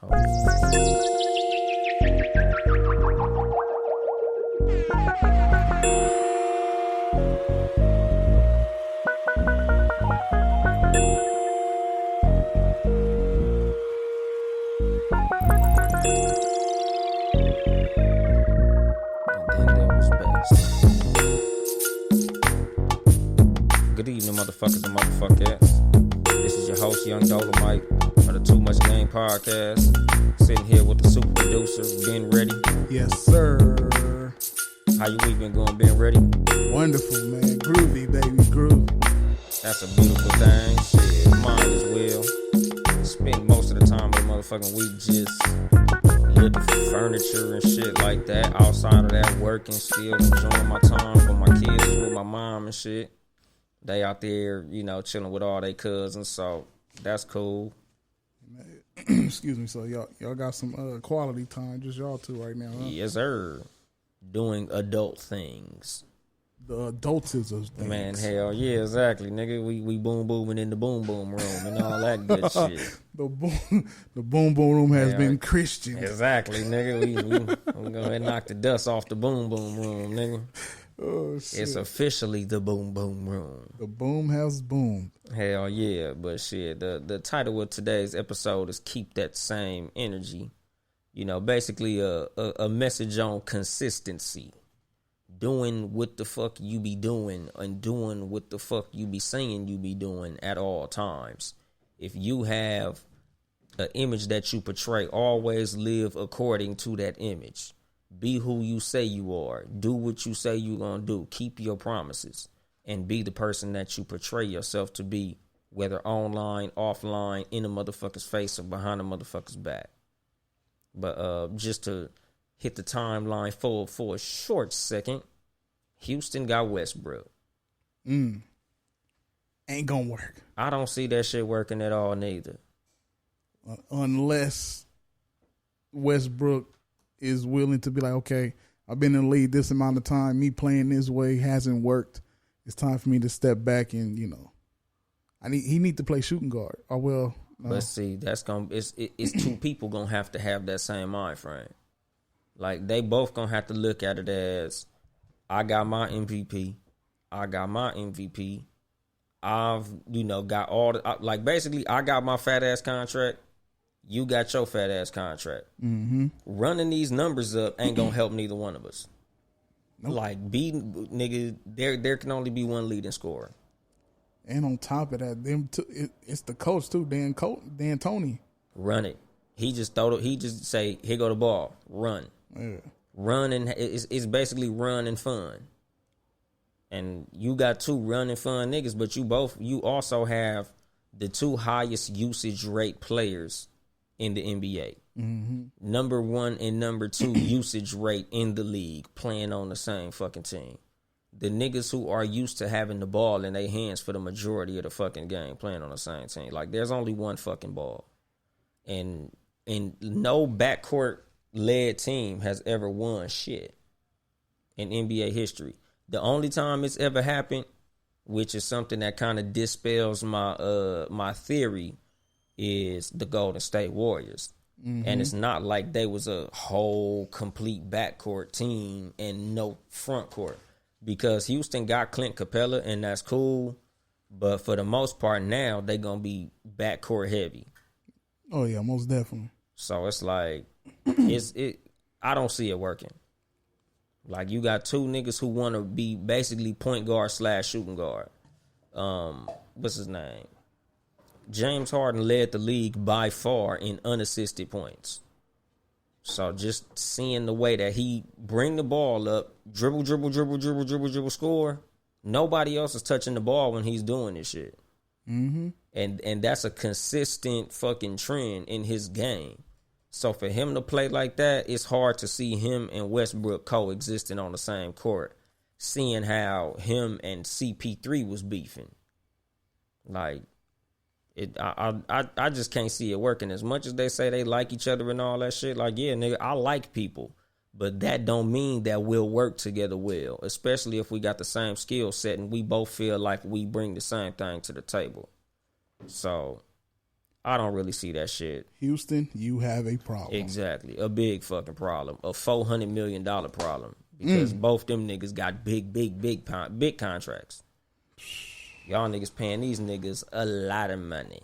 Good evening, motherfuckers and motherfuckers. This is your host, Young Dolemite, of the Too Much Game podcast. Sitting here with the super producer, Ben Ready. Yes, sir. How your week been going, Ben Ready? Wonderful, man. Groovy, baby. Groovy. That's a beautiful thing. Shit, mine as well. Spend most of the time of the motherfucking week just looking for furniture and shit like that. Outside of that, working, still enjoying my time with my kids, with my mom and shit. They out there, you know, chilling with all their cousins, so that's cool. Excuse me. So y'all got some quality time, just y'all two right now, huh? Yes, sir. Doing adult things. The adults of things. Man, hell yeah, exactly, nigga. We boom booming in the boom boom room and all that good shit. The boom boom room has been Christian. Exactly, nigga. We go ahead and knock the dust off the boom boom room, nigga. Oh, shit. It's officially the boom boom room. The boom has boomed. Hell yeah, but shit, the title of today's episode is Keep That Same Energy. You know, basically a message on consistency. Doing what the fuck you be doing and doing what the fuck you be saying you be doing at all times. If you have an image that you portray, always live according to that image. Be who you say you are. Do what you say you gonna do. Keep your promises. And be the person that you portray yourself to be, whether online, offline, in a motherfucker's face or behind a motherfucker's back. But just to hit the timeline forward for a short second, Houston got Westbrook. Ain't gonna work. I don't see that shit working at all neither. Unless Westbrook is willing to be like, okay, I've been in the league this amount of time. Me playing this way hasn't worked. It's time for me to step back and, you know, he need to play shooting guard. Or well, no. But see, it's two people gonna have to have that same mind frame. Like they both gonna have to look at it as, I got my MVP, I got my MVP. I've got all the like basically I got my fat ass contract. You got your fat ass contract. Mm-hmm. Running these numbers up ain't gonna help neither one of us. Nope. Like, nigga, there can only be one leading scorer. And on top of that, it's the coach too, Dan Tony. Run it. He just say, here go the ball, run. Yeah. Run, and it's basically run and fun. And you got two run and fun niggas, but you also have the two highest usage rate players in the NBA. Mm-hmm. Number one and number two usage rate in the league playing on the same fucking team. The niggas who are used to having the ball in their hands for the majority of the fucking game playing on the same team. Like, there's only one fucking ball. And no backcourt led team has ever won shit in NBA history. The only time it's ever happened, which is something that kind of dispels my theory, is the Golden State Warriors. Mm-hmm. And it's not like they was a whole complete backcourt team and no front court. Because Houston got Clint Capella, and that's cool. But for the most part now, they going to be backcourt heavy. Oh, yeah, most definitely. So it's like, I don't see it working. Like, you got two niggas who want to be basically point guard / shooting guard. What's his name? James Harden led the league by far in unassisted points. So just seeing the way that he bring the ball up, dribble, score. Nobody else is touching the ball when he's doing this shit. Mm-hmm. And that's a consistent fucking trend in his game. So for him to play like that, it's hard to see him and Westbrook coexisting on the same court, seeing how him and CP3 was beefing. Like, I just can't see it working. As much as they say they like each other and all that shit, like, yeah, nigga, I like people. But that don't mean that we'll work together well, especially if we got the same skill set and we both feel like we bring the same thing to the table. So I don't really see that shit. Houston, you have a problem. Exactly. A big fucking problem. A $400 million problem. Because both them niggas got big contracts. Y'all niggas paying these niggas a lot of money.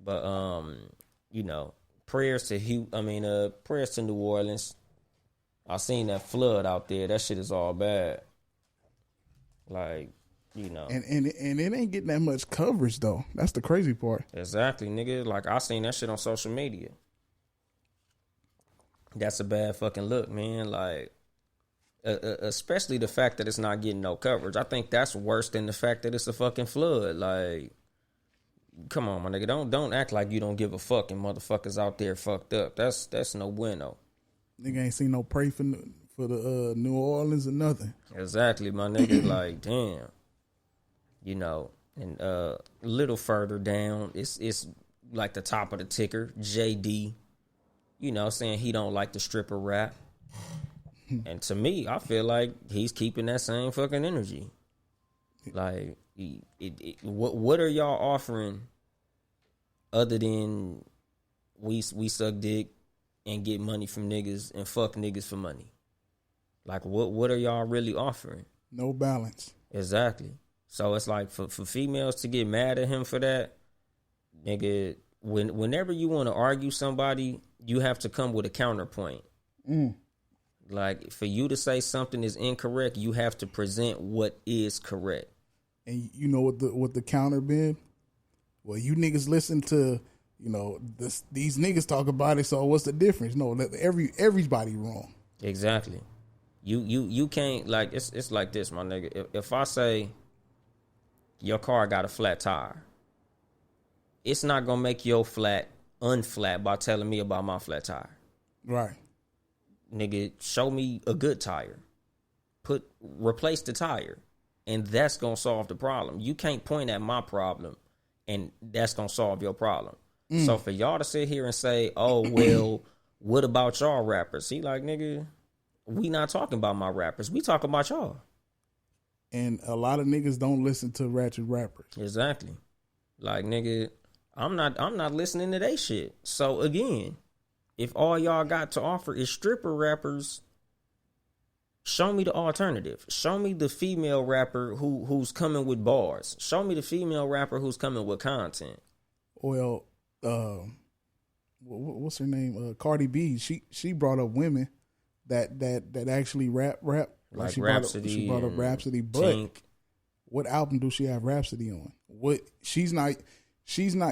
But, you know, prayers to New Orleans. I seen that flood out there. That shit is all bad. Like, you know. And it ain't getting that much coverage, though. That's the crazy part. Exactly, nigga. Like, I seen that shit on social media. That's a bad fucking look, man. Like, especially the fact that it's not getting no coverage. I think that's worse than the fact that it's a fucking flood. Like, come on, my nigga. Don't act like you don't give a fuck and motherfuckers out there fucked up. That's no bueno. Nigga ain't seen no pray for the New Orleans or nothing. Exactly, my nigga. Like, damn. You know, and a little further down, it's like the top of the ticker, JD. You know, saying he don't like the stripper rap. And to me, I feel like he's keeping that same fucking energy. Like, what are y'all offering other than we suck dick and get money from niggas and fuck niggas for money? Like, what are y'all really offering? No balance. Exactly. So it's like for females to get mad at him for that, nigga, whenever you want to argue somebody, you have to come with a counterpoint. Like, for you to say something is incorrect, you have to present what is correct. And you know what the counter been? Well, you niggas listen to, you know, these niggas talk about it, so what's the difference? No, everybody wrong. Exactly. You can't, like, it's like this, my nigga. If I say your car got a flat tire, it's not gonna make your flat unflat by telling me about my flat tire. Right. Nigga, show me a good tire. Replace the tire. And that's going to solve the problem. You can't point at my problem and that's going to solve your problem. So for y'all to sit here and say, oh, well, what about y'all rappers? He like, nigga, we not talking about my rappers. We talking about y'all. And a lot of niggas don't listen to ratchet rappers. Exactly. Like, nigga, I'm not listening to they shit. So again, if all y'all got to offer is stripper rappers, show me the alternative. Show me the female rapper who's coming with bars. Show me the female rapper who's coming with content. Well, what's her name? Cardi B. She brought up women that actually rap. Like she Rhapsody. She brought up Rhapsody, but Tink. What album do she have Rhapsody on? What she's not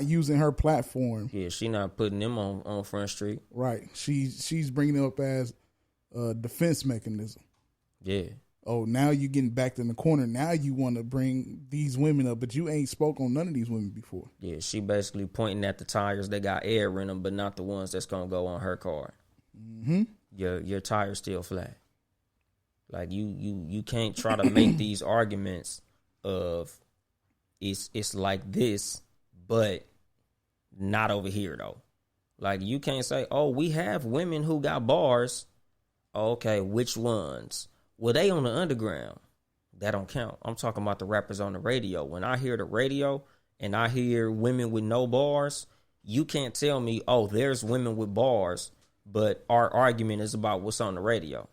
using her platform. Yeah, she not putting them on Front Street. Right. She's bringing it up as a defense mechanism. Yeah. Oh, now you getting backed in the corner. Now you want to bring these women up, but you ain't spoke on none of these women before. Yeah, she basically pointing at the tires that got air in them, but not the ones that's gonna go on her car. Mm-hmm. Your tire's still flat. Like you can't try to make these arguments of it's like this, but not over here though. Like, you can't say, oh, we have women who got bars. Okay, which ones? Well, they on the underground. That don't count. I'm talking about the rappers on the radio. When I hear the radio and I hear women with no bars, you can't tell me, oh, there's women with bars, but our argument is about what's on the radio.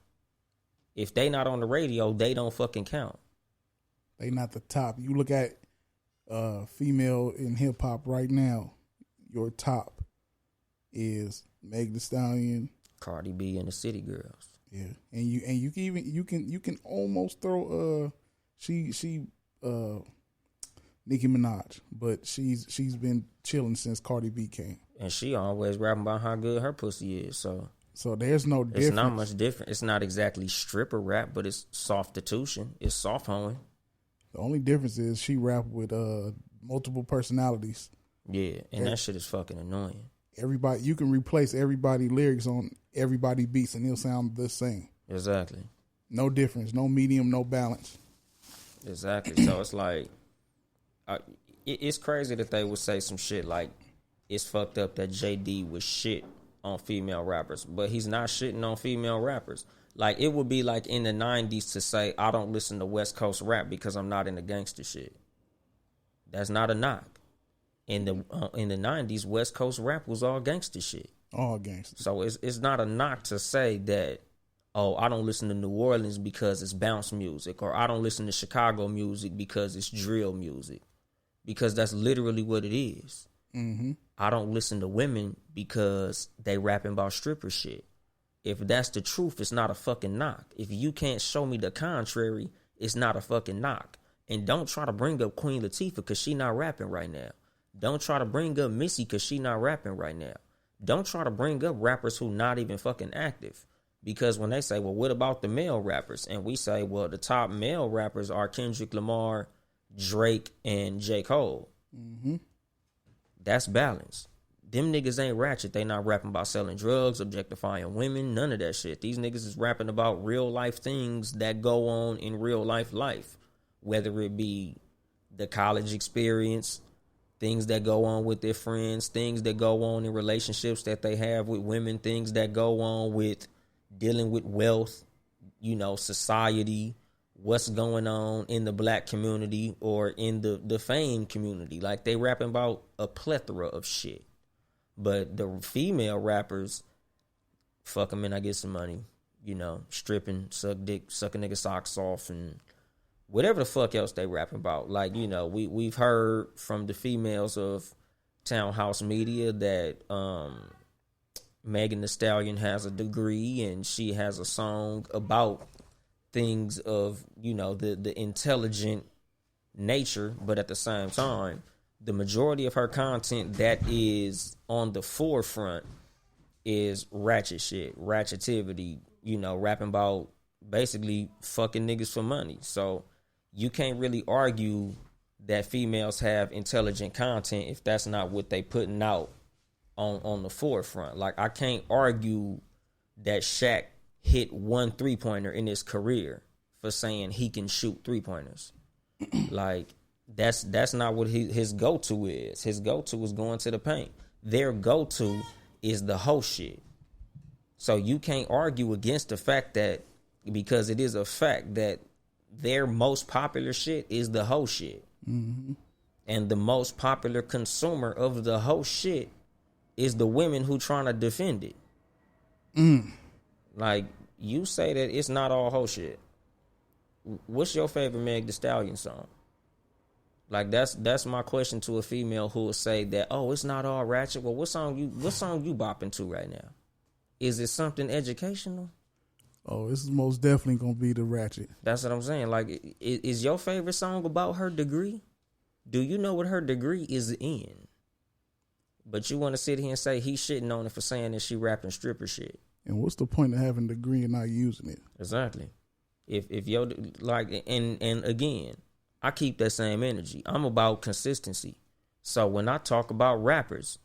If they not on the radio, they don't fucking count. They not the top. You look at female in hip hop right now, your top is Meg Thee Stallion, Cardi B, and the City Girls. Yeah, and you can almost throw Nicki Minaj, but she's been chilling since Cardi B came, and she always rapping about how good her pussy is. So there's no difference. It's not much different. It's not exactly stripper rap, but it's sofstitution. It's soft hoeing. The only difference is she rap with multiple personalities. Yeah, and that shit is fucking annoying. Everybody, you can replace everybody lyrics on everybody beats and it'll sound the same. Exactly. No difference, no medium, no balance. Exactly. So it's like, it's crazy that they would say some shit like, it's fucked up that JD was shit on female rappers, but he's not shitting on female rappers. Like, it would be like in the 90s to say, I don't listen to West Coast rap because I'm not into gangster shit. That's not a knock. In the 90s, West Coast rap was all gangster shit. All gangster. So it's not a knock to say that, oh, I don't listen to New Orleans because it's bounce music, or I don't listen to Chicago music because it's drill music, because that's literally what it is. Mm-hmm. I don't listen to women because they rapping about stripper shit. If that's the truth, it's not a fucking knock. If you can't show me the contrary, it's not a fucking knock. And don't try to bring up Queen Latifah because she not rapping right now. Don't try to bring up Missy because she not rapping right now. Don't try to bring up rappers who not even fucking active. Because when they say, well, what about the male rappers? And we say, well, the top male rappers are Kendrick Lamar, Drake, and J. Cole. Mm-hmm. That's balance. Them niggas ain't ratchet. They not rapping about selling drugs, objectifying women, none of that shit. These niggas is rapping about real life things that go on in real life. Whether it be the college experience, things that go on with their friends, things that go on in relationships that they have with women, things that go on with dealing with wealth, society, what's going on in the black community or in the fame community. Like, they rapping about a plethora of shit. But the female rappers, fuck them and I get some money, stripping, suck dick, suck a nigga socks off, and whatever the fuck else they rapping about. Like, we've heard from the females of Townhouse Media that Megan Thee Stallion has a degree and she has a song about things of, the intelligent nature, but at the same time, the majority of her content that is on the forefront is ratchet shit, ratchetivity, rapping about basically fucking niggas for money. So you can't really argue that females have intelligent content if that's not what they putting out on the forefront. Like, I can't argue that Shaq hit 1 3-pointer in his career for saying he can shoot 3-pointers. Like, that's not what his go-to is. His go-to is going to the paint. Their go-to is the hoe shit. So you can't argue against the fact that, because it is a fact that their most popular shit is the hoe shit. Mm-hmm. And the most popular consumer of the hoe shit is the women who trying to defend it. Like, you say that it's not all hoe shit. What's your favorite Meg Thee Stallion song? Like, that's my question to a female who will say that, oh, it's not all ratchet. Well, what song you bopping to right now? Is it something educational? Oh, this is most definitely gonna be the ratchet. That's what I'm saying. Like, is your favorite song about her degree? Do you know what her degree is in? But you want to sit here and say he's shitting on it for saying that she rapping stripper shit. And what's the point of having a degree and not using it? Exactly. If you're like, and again, I keep that same energy. I'm about consistency. So when I talk about rappers,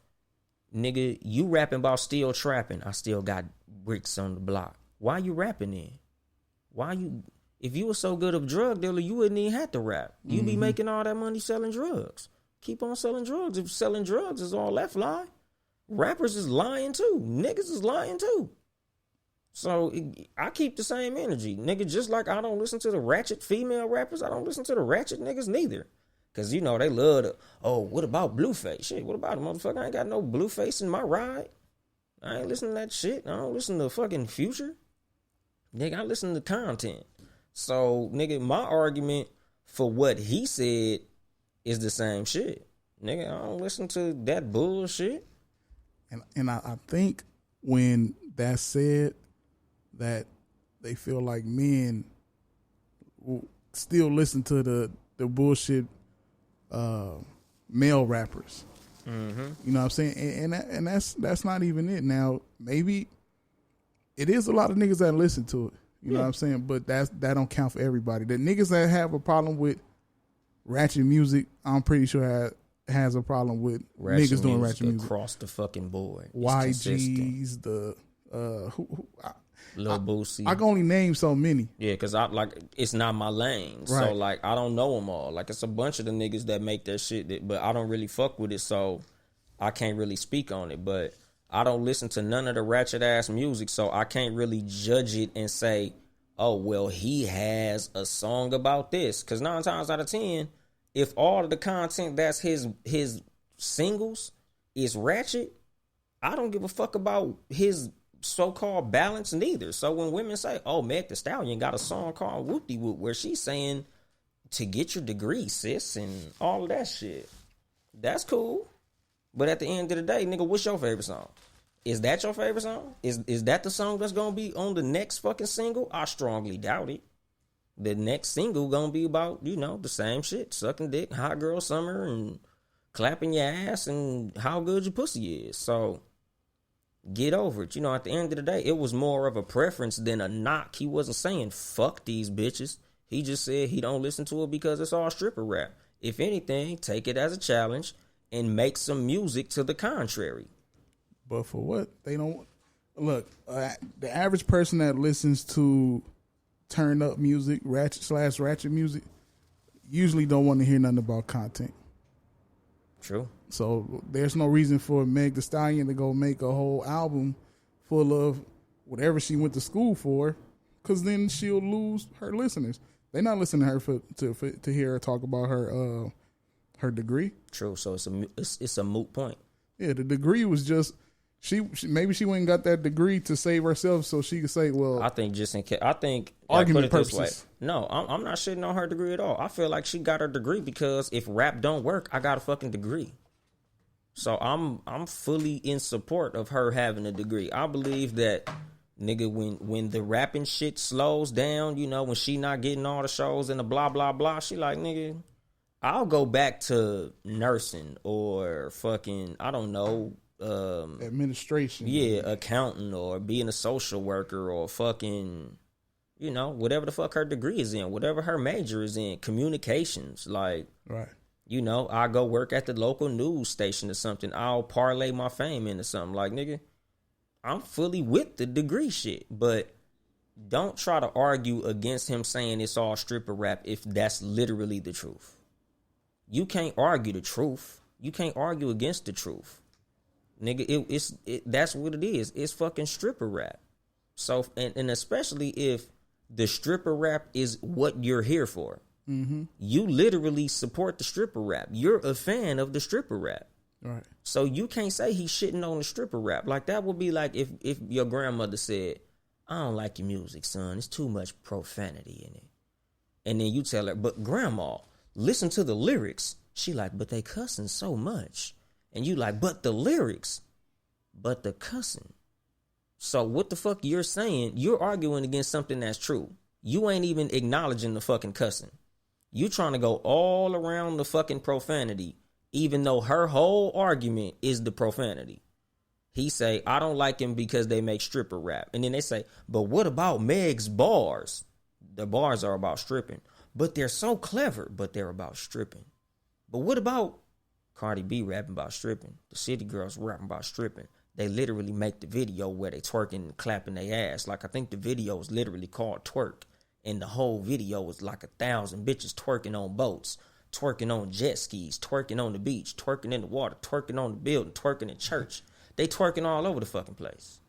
nigga, you rapping about still trapping. I still got bricks on the block. Why you rapping then? If you were so good of a drug dealer, you wouldn't even have to rap. You'd be making all that money selling drugs. Keep on selling drugs. If selling drugs is all that fly, rappers is lying too. Niggas is lying too. So I keep the same energy. Nigga, just like I don't listen to the ratchet female rappers, I don't listen to the ratchet niggas neither. Because, they love to, oh, what about Blueface? Shit, what about it, motherfucker? I ain't got no Blueface in my ride. I ain't listening to that shit. I don't listen to fucking Future. Nigga, I listen to content. So, nigga, my argument for what he said is the same shit. Nigga, I don't listen to that bullshit. And I think when that's said, that they feel like men will still listen to the bullshit male rappers. Mm-hmm. You know what I'm saying? And that's not even it. Now, maybe it is a lot of niggas that listen to it. You know what I'm saying? But that don't count for everybody. The niggas that have a problem with ratchet music, I'm pretty sure has a problem with ratchet niggas doing ratchet music across the fucking board. YGs, Lil Boosie. I can only name so many. Yeah, because it's not my lane. Right. So, like, I don't know them all. Like, it's a bunch of the niggas that make that shit, but I don't really fuck with it, so I can't really speak on it. But I don't listen to none of the ratchet ass music, so I can't really judge it and say, oh, well, he has a song about this. Because 9 times out of 10, if all of the content that's his singles is ratchet, I don't give a fuck about his so-called balance neither. So when women say, oh, Meg Thee Stallion got a song called Whoop-De-Whoop where she's saying to get your degree, sis, and all of that shit, that's cool. But at the end of the day, nigga, what's your favorite song? Is that your favorite song? Is that the song that's gonna be on the next fucking single? I strongly doubt it. The next single gonna be about, you know, the same shit. Sucking dick, hot girl summer, and clapping your ass, and how good your pussy is. So get over it. You know, at the end of the day, it was more of a preference than a knock. He wasn't saying fuck these bitches. He just said he don't listen to it because it's all stripper rap. If anything, take it as a challenge and make some music to the contrary. But for what? They don't look. The average person that listens to turn up music, ratchet music, usually don't want to hear nothing about content. True. So there's no reason for Meg Thee Stallion to go make a whole album full of whatever she went to school for, because then she'll lose her listeners. They're not listening to her to hear her talk about her degree. True. So it's a moot point. Yeah, the degree was just she maybe she went and got that degree to save herself so she could say, well, I think just in case, I think argument put it this purposes. way. No, I'm not shitting on her degree at all. I feel like she got her degree because if rap don't work, I got a fucking degree. So I'm fully in support of her having a degree. I believe that, nigga, when the rapping shit slows down, you know, when she not getting all the shows and the blah blah blah, she like, nigga, I'll go back to nursing or fucking, I don't know, administration. Yeah, accounting or being a social worker or fucking, you know, whatever the fuck her degree is in, whatever her major is in, communications, like, right. You know, I go work at the local news station or something. I'll parlay my fame into something. Like, nigga, I'm fully with the degree shit. But don't try to argue against him saying it's all stripper rap if that's literally the truth. You can't argue the truth. You can't argue against the truth. Nigga, that's what it is. It's fucking stripper rap. So, and especially if the stripper rap is what you're here for. Mm-hmm. You literally support the stripper rap. You're a fan of the stripper rap. Right. So you can't say he's shitting on the stripper rap. Like, that would be like if your grandmother said, I don't like your music, son. It's too much profanity in it. And then you tell her, but grandma, listen to the lyrics. She like, but they cussing so much. And you like, but the lyrics, but the cussing. So what the fuck you're saying, you're arguing against something that's true. You ain't even acknowledging the fucking cussing. You trying to go all around the fucking profanity, even though her whole argument is the profanity. He say, I don't like him because they make stripper rap. And then they say, but what about Meg's bars? The bars are about stripping. But they're so clever, but they're about stripping. But what about Cardi B rapping about stripping? The City Girls rapping about stripping. They literally make the video where they twerking and clapping their ass. Like, I think the video is literally called Twerk. And the whole video was like 1,000 bitches twerking on boats, twerking on jet skis, twerking on the beach, twerking in the water, twerking on the building, twerking in church. They twerking all over the fucking place.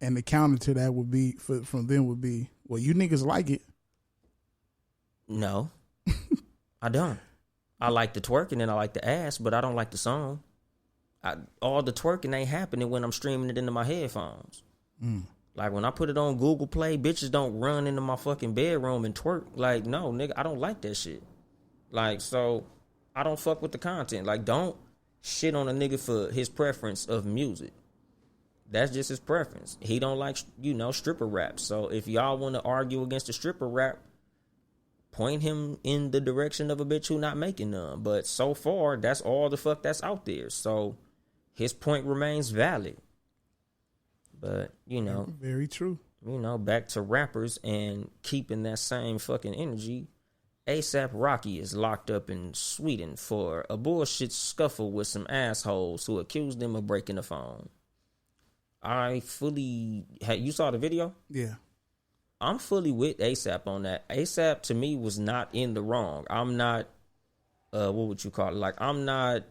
And the counter to that would be, from them would be, well, you niggas like it. No, I don't. I like the twerking and I like the ass, but I don't like the song. All the twerking ain't happening when I'm streaming it into my headphones. Like, when I put it on Google Play, bitches don't run into my fucking bedroom and twerk. Like, no, nigga, I don't like that shit. Like, so I don't fuck with the content. Like, don't shit on a nigga for his preference of music. That's just his preference. He don't like, you know, stripper rap. So if y'all want to argue against the stripper rap, point him in the direction of a bitch who not making none. But so far, that's all the fuck that's out there. So his point remains valid. But, you know. Very true. You know, back to rappers and keeping that same fucking energy. ASAP Rocky is locked up in Sweden for a bullshit scuffle with some assholes who accused him of breaking the phone. You saw the video? Yeah. I'm fully with ASAP on that. ASAP, to me, was not in the wrong. I'm not, what would you call it? Like, I'm not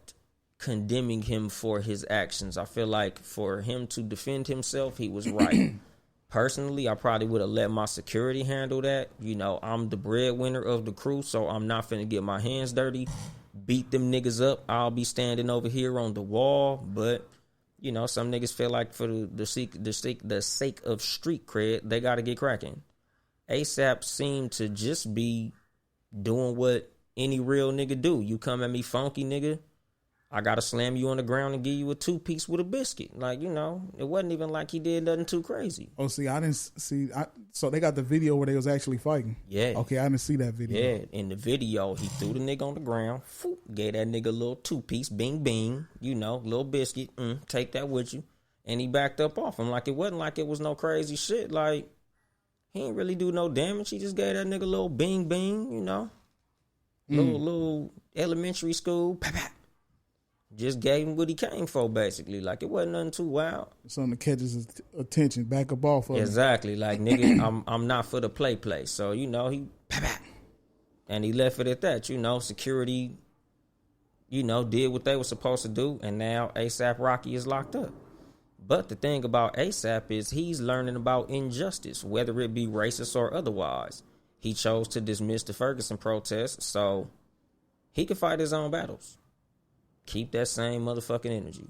condemning him for his actions. I feel like for him to defend himself, he was right. Personally, I probably would have let my security handle that. You know, I'm the breadwinner of the crew, so I'm not finna get my hands dirty. beat them niggas up, I'll be standing over here on the wall. But you know, some niggas feel like for the sake of street cred, they got to get cracking. ASAP seemed to just be doing what any real nigga do. You come at me funky, nigga, I gotta slam you on the ground and give you a 2-piece with a biscuit. Like, you know, it wasn't even like he did nothing too crazy. Oh, see, I didn't see. So they got the video where they was actually fighting. Yeah. Okay, I didn't see that video. Yeah, in the video, he threw the nigga on the ground, gave that nigga a little 2-piece, bing, bing, you know, little biscuit, take that with you. And he backed up off him. Like, it wasn't like it was no crazy shit. Like, he ain't really do no damage. He just gave that nigga a little bing, bing, you know. Little elementary school, pat. Just gave him what he came for, basically. Like, it wasn't nothing too wild. Something to catch his attention, back up off of exactly. Like, nigga, I'm not for the play. So, you know, he, and he left it at that. You know, security, you know, did what they were supposed to do, and now ASAP Rocky is locked up. But the thing about ASAP is he's learning about injustice, whether it be racist or otherwise. He chose to dismiss the Ferguson protest, so he can fight his own battles. Keep that same motherfucking energy.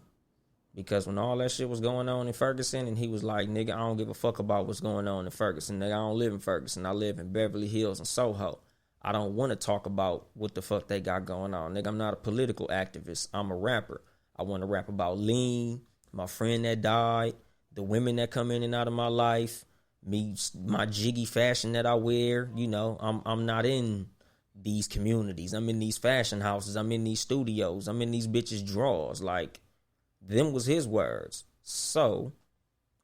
Because when all that shit was going on in Ferguson and he was like, nigga, I don't give a fuck about what's going on in Ferguson. Nigga, I don't live in Ferguson. I live in Beverly Hills and Soho. I don't want to talk about what the fuck they got going on. Nigga, I'm not a political activist. I'm a rapper. I want to rap about lean, my friend that died, the women that come in and out of my life, me, my jiggy fashion that I wear. You know, I'm not in these communities. I'm in these fashion houses. I'm in these studios. I'm in these bitches' drawers. Like, them was his words. So,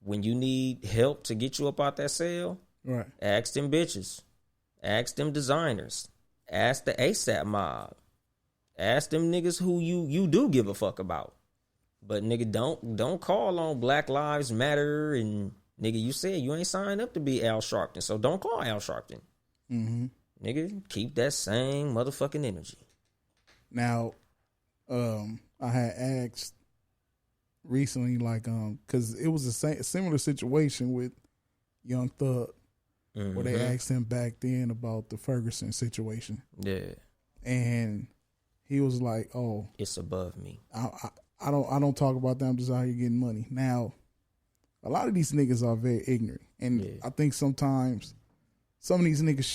when you need help to get you up out that cell, right, ask them bitches. Ask them designers. Ask the ASAP mob. Ask them niggas who you do give a fuck about. But nigga, don't call on Black Lives Matter and nigga, you said you ain't signed up to be Al Sharpton, so don't call Al Sharpton. Mm-hmm. Nigga, keep that same motherfucking energy. Now, I had asked recently, like, because it was a similar situation with Young Thug, where they asked him back then about the Ferguson situation. Yeah, and he was like, "Oh, it's above me. I don't talk about that. I'm just out here getting money." Now, a lot of these niggas are very ignorant, and I think sometimes some of these niggas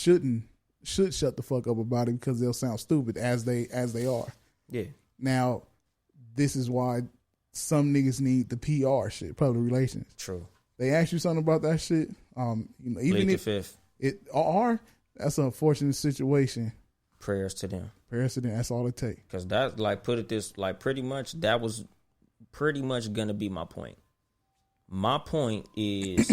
should shut the fuck up about it because they'll sound stupid as they are. Yeah. Now, this is why some niggas need the PR shit, public relations. True. They ask you something about that shit. You know, even if that's an unfortunate situation. Prayers to them. Prayers to them. That's all it takes. Because that, like, put it this, like, pretty much that was pretty much gonna be my point. My point is.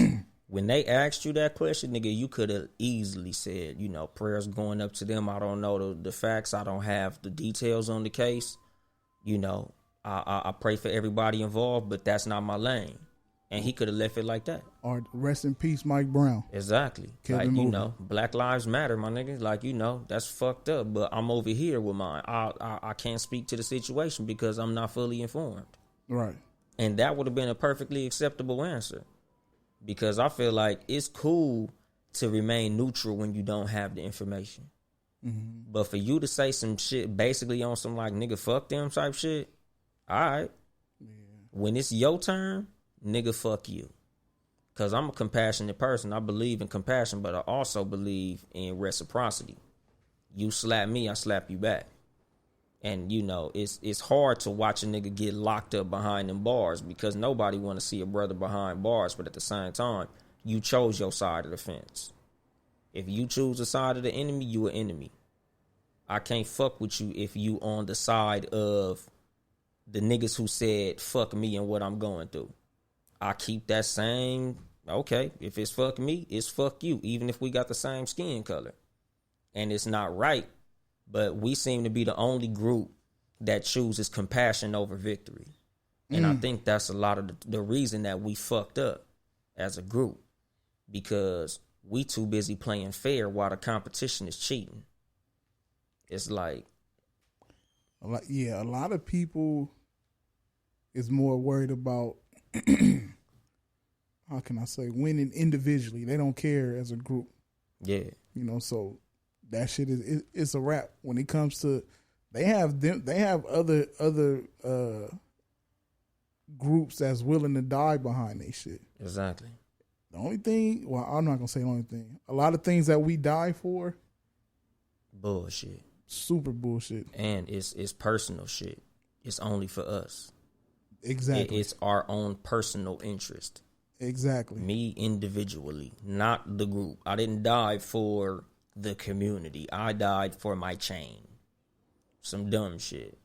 When they asked you that question, nigga, you could have easily said, you know, prayers going up to them. I don't know the facts. I don't have the details on the case. You know, I pray for everybody involved, but that's not my lane. And he could have left it like that. Or rest in peace, Mike Brown. Exactly. Like, you know, Black Lives Matter, my nigga. Like, you know, that's fucked up. But I'm over here with mine. I can't speak to the situation because I'm not fully informed. Right. And that would have been a perfectly acceptable answer. Because I feel like it's cool to remain neutral when you don't have the information. Mm-hmm. But for you to say some shit basically on some like, nigga, fuck them type shit, all right. Yeah. When it's your turn, nigga, fuck you. Because I'm a compassionate person. I believe in compassion, but I also believe in reciprocity. You slap me, I slap you back. And, you know, it's hard to watch a nigga get locked up behind them bars because nobody want to see a brother behind bars. But at the same time, you chose your side of the fence. If you choose the side of the enemy, you an enemy. I can't fuck with you if you on the side of the niggas who said fuck me and what I'm going through. I keep that same, okay, if it's fuck me, it's fuck you, even if we got the same skin color. And it's not right. But we seem to be the only group that chooses compassion over victory. And I think that's a lot of the reason that we fucked up as a group. Because we too busy playing fair while the competition is cheating. It's like... a lot of people is more worried about, how can I say, winning individually. They don't care as a group. Yeah. You know, so... that shit it's a wrap when it comes to They have them. They have other groups that's willing to die behind they shit. Exactly. The only thing, well, I'm not gonna say the only thing. A lot of things that we die for, bullshit. Super bullshit. And it's personal shit. It's only for us. Exactly. It's our own personal interest. Exactly. Me individually, not the group. I didn't die for the community. I died for my chain. Some dumb shit.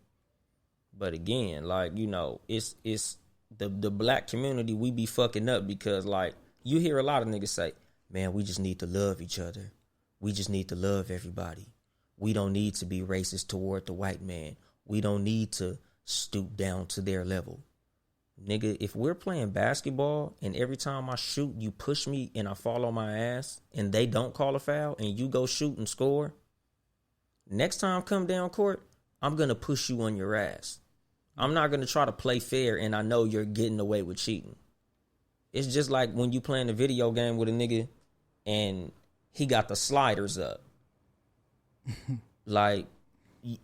But again, like, you know, it's the black community, we be fucking up because, like, you hear a lot of niggas say, man, we just need to love each other. We just need to love everybody. We don't need to be racist toward the white man. We don't need to stoop down to their level. Nigga, if we're playing basketball and every time I shoot, you push me and I fall on my ass and they don't call a foul and you go shoot and score, next time I come down court, I'm going to push you on your ass. I'm not going to try to play fair and I know you're getting away with cheating. It's just like when you playing a video game with a nigga and he got the sliders up. Like,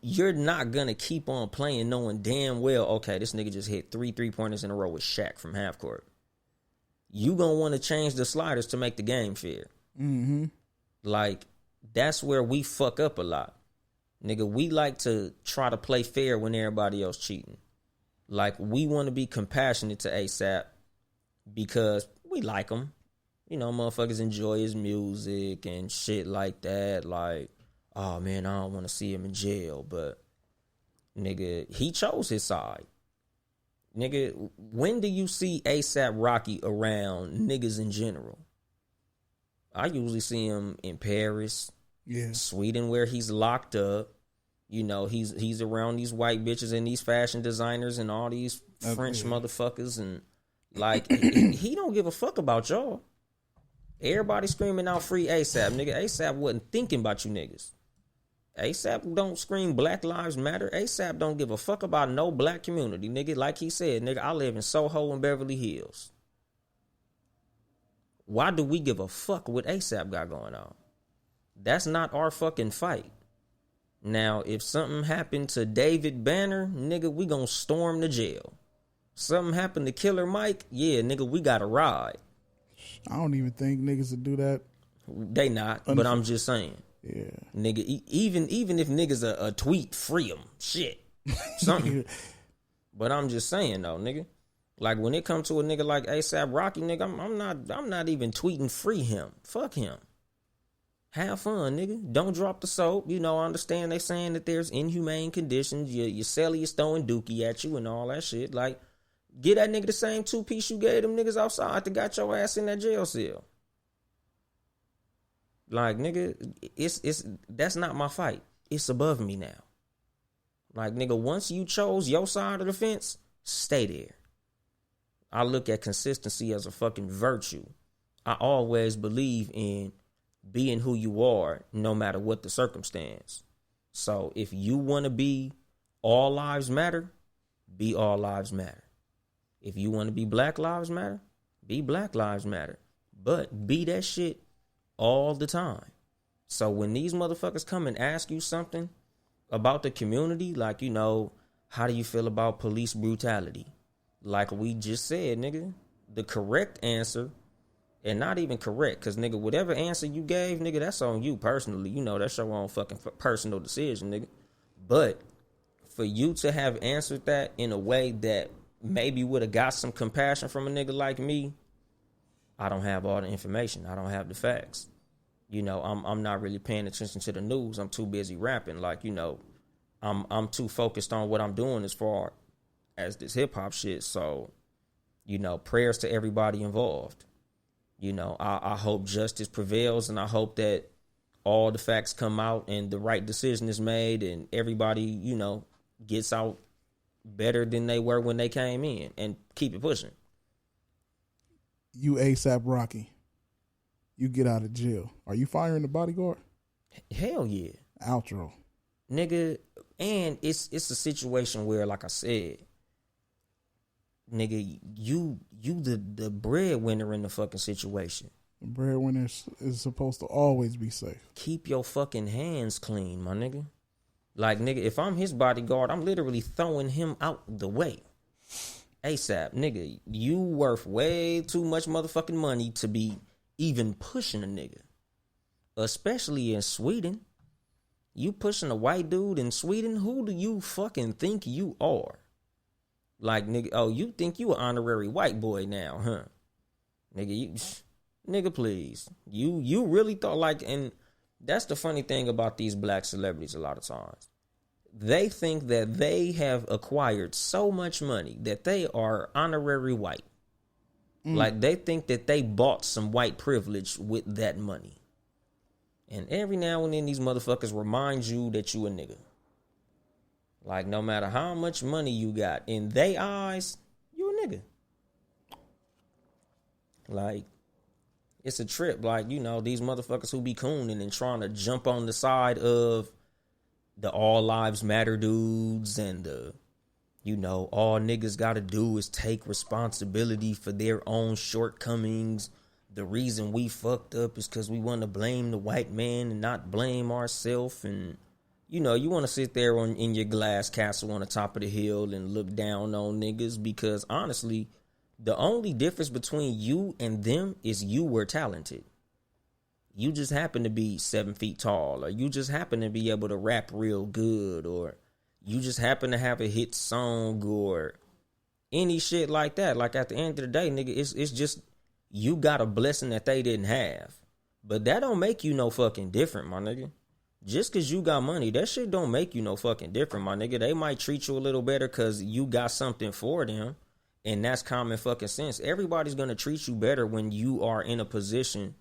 you're not going to keep on playing knowing damn well, okay, this nigga just hit 3 3-pointers in a row with Shaq from half court. You going to want to change the sliders to make the game fair. Mm-hmm. Like, that's where we fuck up a lot. Nigga, we like to try to play fair when everybody else cheating. Like, we want to be compassionate to ASAP because we like him. You know, motherfuckers enjoy his music and shit like that. Like, oh man, I don't want to see him in jail. But, nigga, he chose his side. Nigga, when do you see ASAP Rocky around niggas in general? I usually see him in Paris, Sweden, where he's locked up. You know, he's around these white bitches and these fashion designers and all these French motherfuckers. And, like, he don't give a fuck about y'all. Everybody screaming out free ASAP. Nigga, ASAP wasn't thinking about you niggas. ASAP don't scream Black Lives Matter. ASAP don't give a fuck about no black community. Nigga, like he said, nigga, I live in Soho and Beverly Hills. Why do we give a fuck what ASAP got going on? That's not our fucking fight. Now, if something happened to David Banner, nigga, we gonna storm the jail. Something happened to Killer Mike, yeah, nigga, we gotta ride. I don't even think niggas would do that. They not, but I'm just saying. Yeah. Nigga, even if niggas a tweet, free them. Shit. Something. But I'm just saying, though, nigga. Like, when it comes to a nigga like ASAP Rocky, nigga, I'm not even tweeting free him. Fuck him. Have fun, nigga. Don't drop the soap. You know, I understand they saying that there's inhumane conditions. Your celly is throwing dookie at you and all that shit. Like, get that nigga the same 2-piece you gave them niggas outside that got your ass in that jail cell. Like, nigga, it's that's not my fight. It's above me now. Like, nigga, once you chose your side of the fence, stay there. I look at consistency as a fucking virtue. I always believe in being who you are, no matter what the circumstance. So if you want to be all lives matter, be all lives matter. If you want to be Black Lives Matter, be Black Lives Matter. But be that shit all the time. So when these motherfuckers come and ask you something about the community, like, you know, how do you feel about police brutality? Like we just said, nigga, the correct answer, and not even correct, because, nigga, whatever answer you gave, nigga, that's on you personally. You know, that's your own fucking personal decision, nigga. But for you to have answered that in a way that maybe would have got some compassion from a nigga like me, I don't have all the information. I don't have the facts. You know, I'm not really paying attention to the news. I'm too busy rapping. Like, you know, I'm too focused on what I'm doing as far as this hip hop shit. So, you know, prayers to everybody involved. You know, I hope justice prevails, and I hope that all the facts come out and the right decision is made and everybody, you know, gets out better than they were when they came in, and keep it pushing. You ASAP Rocky, you get out of jail. Are you firing the bodyguard? Hell yeah. Outro. Nigga, and it's a situation where, like I said, nigga, you the breadwinner in the fucking situation. The breadwinner is supposed to always be safe. Keep your fucking hands clean, my nigga. Like, nigga, if I'm his bodyguard, I'm literally throwing him out the way. ASAP, nigga, you worth way too much motherfucking money to be even pushing a nigga. Especially in Sweden. You pushing a white dude in Sweden? Who do you fucking think you are? Like, nigga, oh, you think you an honorary white boy now, huh? Nigga, please. You really thought, like, and that's the funny thing about these black celebrities a lot of times. They think that they have acquired so much money that they are honorary white. Like, they think that they bought some white privilege with that money. And every now and then these motherfuckers remind you that you a nigga. Like, no matter how much money you got, in they eyes, you a nigga. Like, it's a trip. Like, you know, these motherfuckers who be cooning and trying to jump on the side of the all lives matter dudes and the, you know, all niggas gotta do is take responsibility for their own shortcomings. The reason we fucked up is because we want to blame the white man and not blame ourselves. And, you know, you want to sit there in your glass castle on the top of the hill and look down on niggas because, honestly, the only difference between you and them is you were talented. You just happen to be 7 feet tall, or you just happen to be able to rap real good, or you just happen to have a hit song, or any shit like that. Like, at the end of the day, nigga, it's just you got a blessing that they didn't have. But that don't make you no fucking different, my nigga. Just because you got money, that shit don't make you no fucking different, my nigga. They might treat you a little better because you got something for them, and that's common fucking sense. Everybody's going to treat you better when you are in a position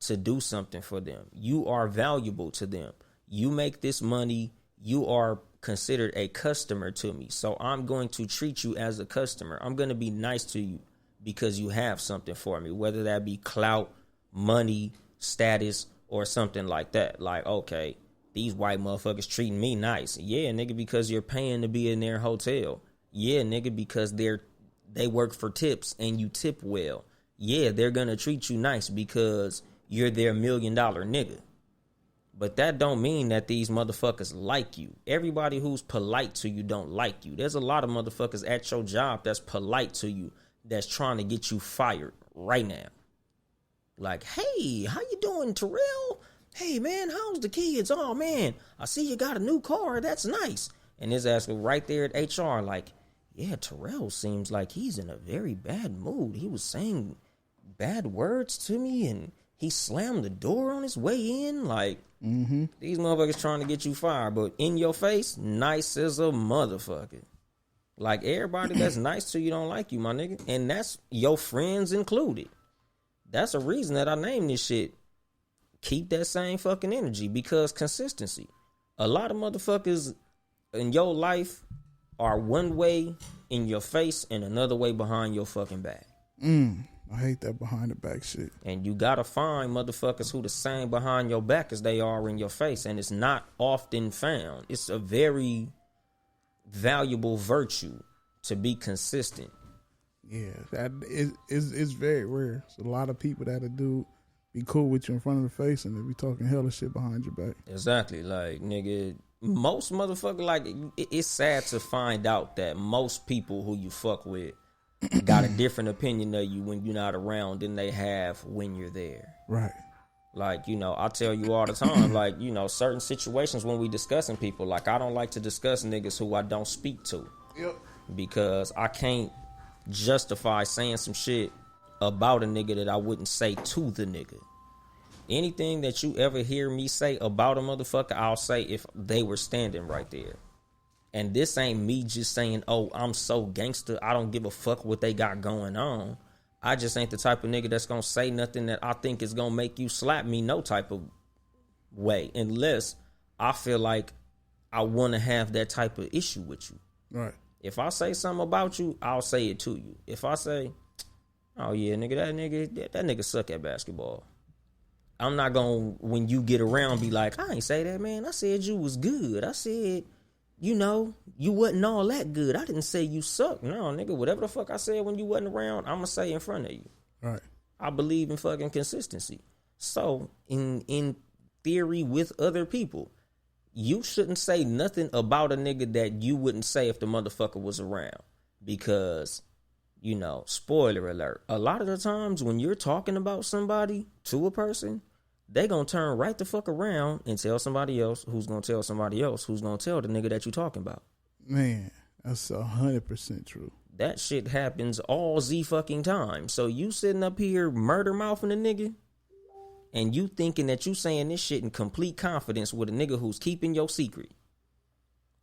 to do something for them. You are valuable to them. You make this money. You are considered a customer to me. So I'm going to treat you as a customer. I'm going to be nice to you because you have something for me, whether that be clout, money, status, or something like that. Like, okay, these white motherfuckers treating me nice. Yeah, nigga, because you're paying to be in their hotel. Yeah, nigga, because they work for tips and you tip well. Yeah, they're going to treat you nice because you're their $1 million nigga. But that don't mean that these motherfuckers like you. Everybody who's polite to you don't like you. There's a lot of motherfuckers at your job that's polite to you that's trying to get you fired right now. Like, hey, how you doing, Terrell? Hey, man, how's the kids? Oh, man, I see you got a new car. That's nice. And his ass was right there at HR like, yeah, Terrell seems like he's in a very bad mood. He was saying bad words to me and he slammed the door on his way in. Like, these motherfuckers trying to get you fired, but in your face, nice as a motherfucker. Like, everybody that's nice to you don't like you, my nigga. And that's your friends included. That's a reason that I named this shit. Keep that same fucking energy, because consistency. A lot of motherfuckers in your life are one way in your face and another way behind your fucking back. I hate that behind the back shit. And you gotta find motherfuckers who the same behind your back as they are in your face. And it's not often found. It's a very valuable virtue to be consistent. Yeah, that is very rare. It's a lot of people that'll be cool with you in front of the face and they be talking hella shit behind your back. Exactly. Like, nigga, most motherfuckers, like, it's sad to find out that most people who you fuck with got a different opinion of you when you're not around than they have when you're there. Right. Like, you know, I tell you all the time, like, you know, certain situations when we discussing people, like, I don't like to discuss niggas who I don't speak to. Yep. Because I can't justify saying some shit about a nigga that I wouldn't say to the nigga. Anything that you ever hear me say about a motherfucker, I'll say if they were standing right there. And this ain't me just saying, oh, I'm so gangster, I don't give a fuck what they got going on. I just ain't the type of nigga that's gonna say nothing that I think is gonna make you slap me no type of way, unless I feel like I want to have that type of issue with you. Right. If I say something about you, I'll say it to you. If I say, oh yeah, nigga, that nigga suck at basketball, I'm not gonna, when you get around, be like, I ain't say that, man. I said you was good. I said, you know, you wasn't all that good. I didn't say you suck. No, nigga, whatever the fuck I said when you wasn't around, I'm gonna say in front of you. Right. I believe in fucking consistency. So, in theory with other people, you shouldn't say nothing about a nigga that you wouldn't say if the motherfucker was around. Because, you know, spoiler alert, a lot of the times when you're talking about somebody to a person, they gonna turn right the fuck around and tell somebody else who's gonna tell somebody else who's gonna tell the nigga that you talking about. Man, that's 100% true. That shit happens all Z fucking time. So you sitting up here murder mouthing a nigga, and you thinking that you saying this shit in complete confidence with a nigga who's keeping your secret.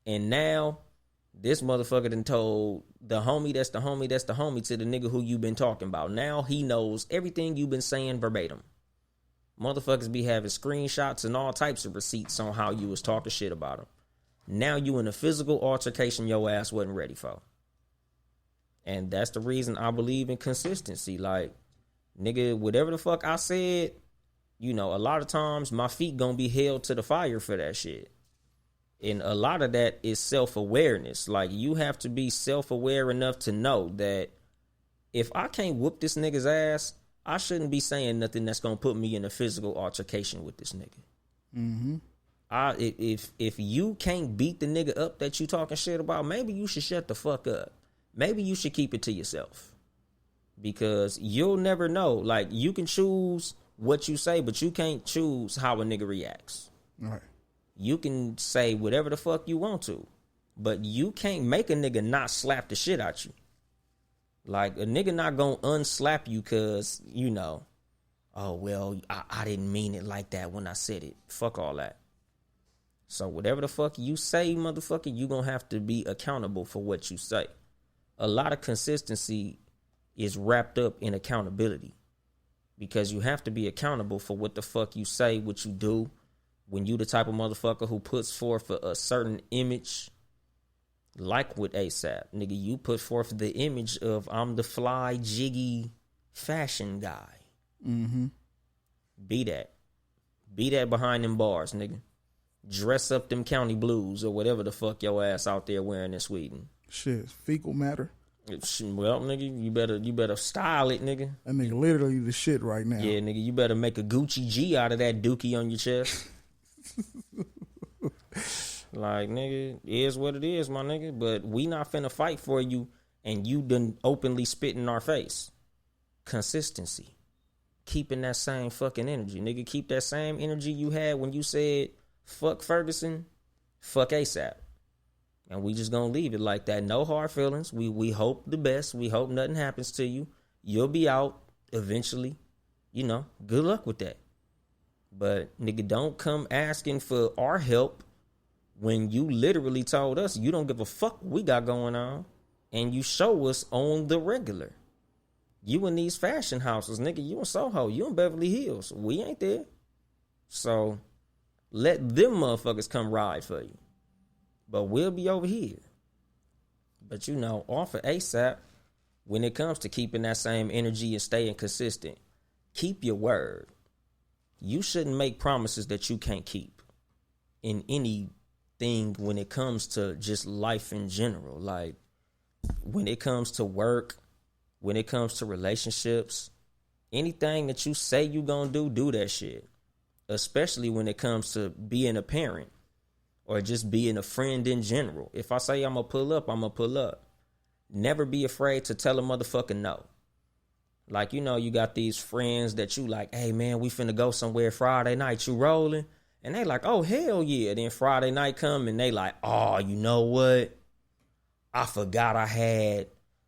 And now this motherfucker done told the homie that's the homie that's the homie to the nigga who you been talking about. Now he knows everything you been saying verbatim. Motherfuckers be having screenshots and all types of receipts on how you was talking shit about him. Now you in a physical altercation your ass wasn't ready for. And that's the reason I believe in consistency. Like, nigga, whatever the fuck I said, you know, a lot of times my feet gonna be held to the fire for that shit. And a lot of that is self-awareness. Like, you have to be self-aware enough to know that if I can't whoop this nigga's ass, I shouldn't be saying nothing that's gonna put me in a physical altercation with this nigga. Mm-hmm. If you can't beat the nigga up that you talking shit about, maybe you should shut the fuck up. Maybe you should keep it to yourself. Because you'll never know. Like, you can choose what you say, but you can't choose how a nigga reacts. All right. You can say whatever the fuck you want to, but you can't make a nigga not slap the shit out you. Like, a nigga not gonna unslap you because, you know, oh, well, I didn't mean it like that when I said it. Fuck all that. So whatever the fuck you say, motherfucker, you gonna have to be accountable for what you say. A lot of consistency is wrapped up in accountability. Because you have to be accountable for what the fuck you say, what you do. When you the type of motherfucker who puts forth a certain image, like with ASAP, nigga, you put forth the image of I'm the fly, jiggy fashion guy. Mm-hmm. Be that. Be that behind them bars, nigga. Dress up them county blues or whatever the fuck your ass out there wearing in Sweden. Shit, fecal matter. Well, nigga, you better style it, nigga. That nigga literally the shit right now. Yeah, nigga, you better make a Gucci G out of that dookie on your chest. Like, nigga, it is what it is, my nigga. But we not finna fight for you and you done openly spit in our face. Consistency. Keeping that same fucking energy. Nigga, keep that same energy you had when you said, fuck Ferguson, fuck ASAP. And we just gonna leave it like that. No hard feelings. We hope the best. We hope nothing happens to you. You'll be out eventually. You know, good luck with that. But, nigga, don't come asking for our help when you literally told us you don't give a fuck what we got going on. And you show us on the regular. You in these fashion houses, nigga. You in Soho. You in Beverly Hills. We ain't there. So, let them motherfuckers come ride for you. But we'll be over here. But, you know, off of ASAP, when it comes to keeping that same energy and staying consistent, keep your word. You shouldn't make promises that you can't keep in anything when it comes to just life in general. Like, when it comes to work, when it comes to relationships, anything that you say you gonna do that shit. Especially when it comes to being a parent. Or just being a friend in general. If I say I'm going to pull up, I'm going to pull up. Never be afraid to tell a motherfucker no. Like, you know, you got these friends that you like, hey, man, we finna go somewhere Friday night. You rolling? And they like, oh, hell yeah. Then Friday night come and they like, oh, you know what? I forgot I had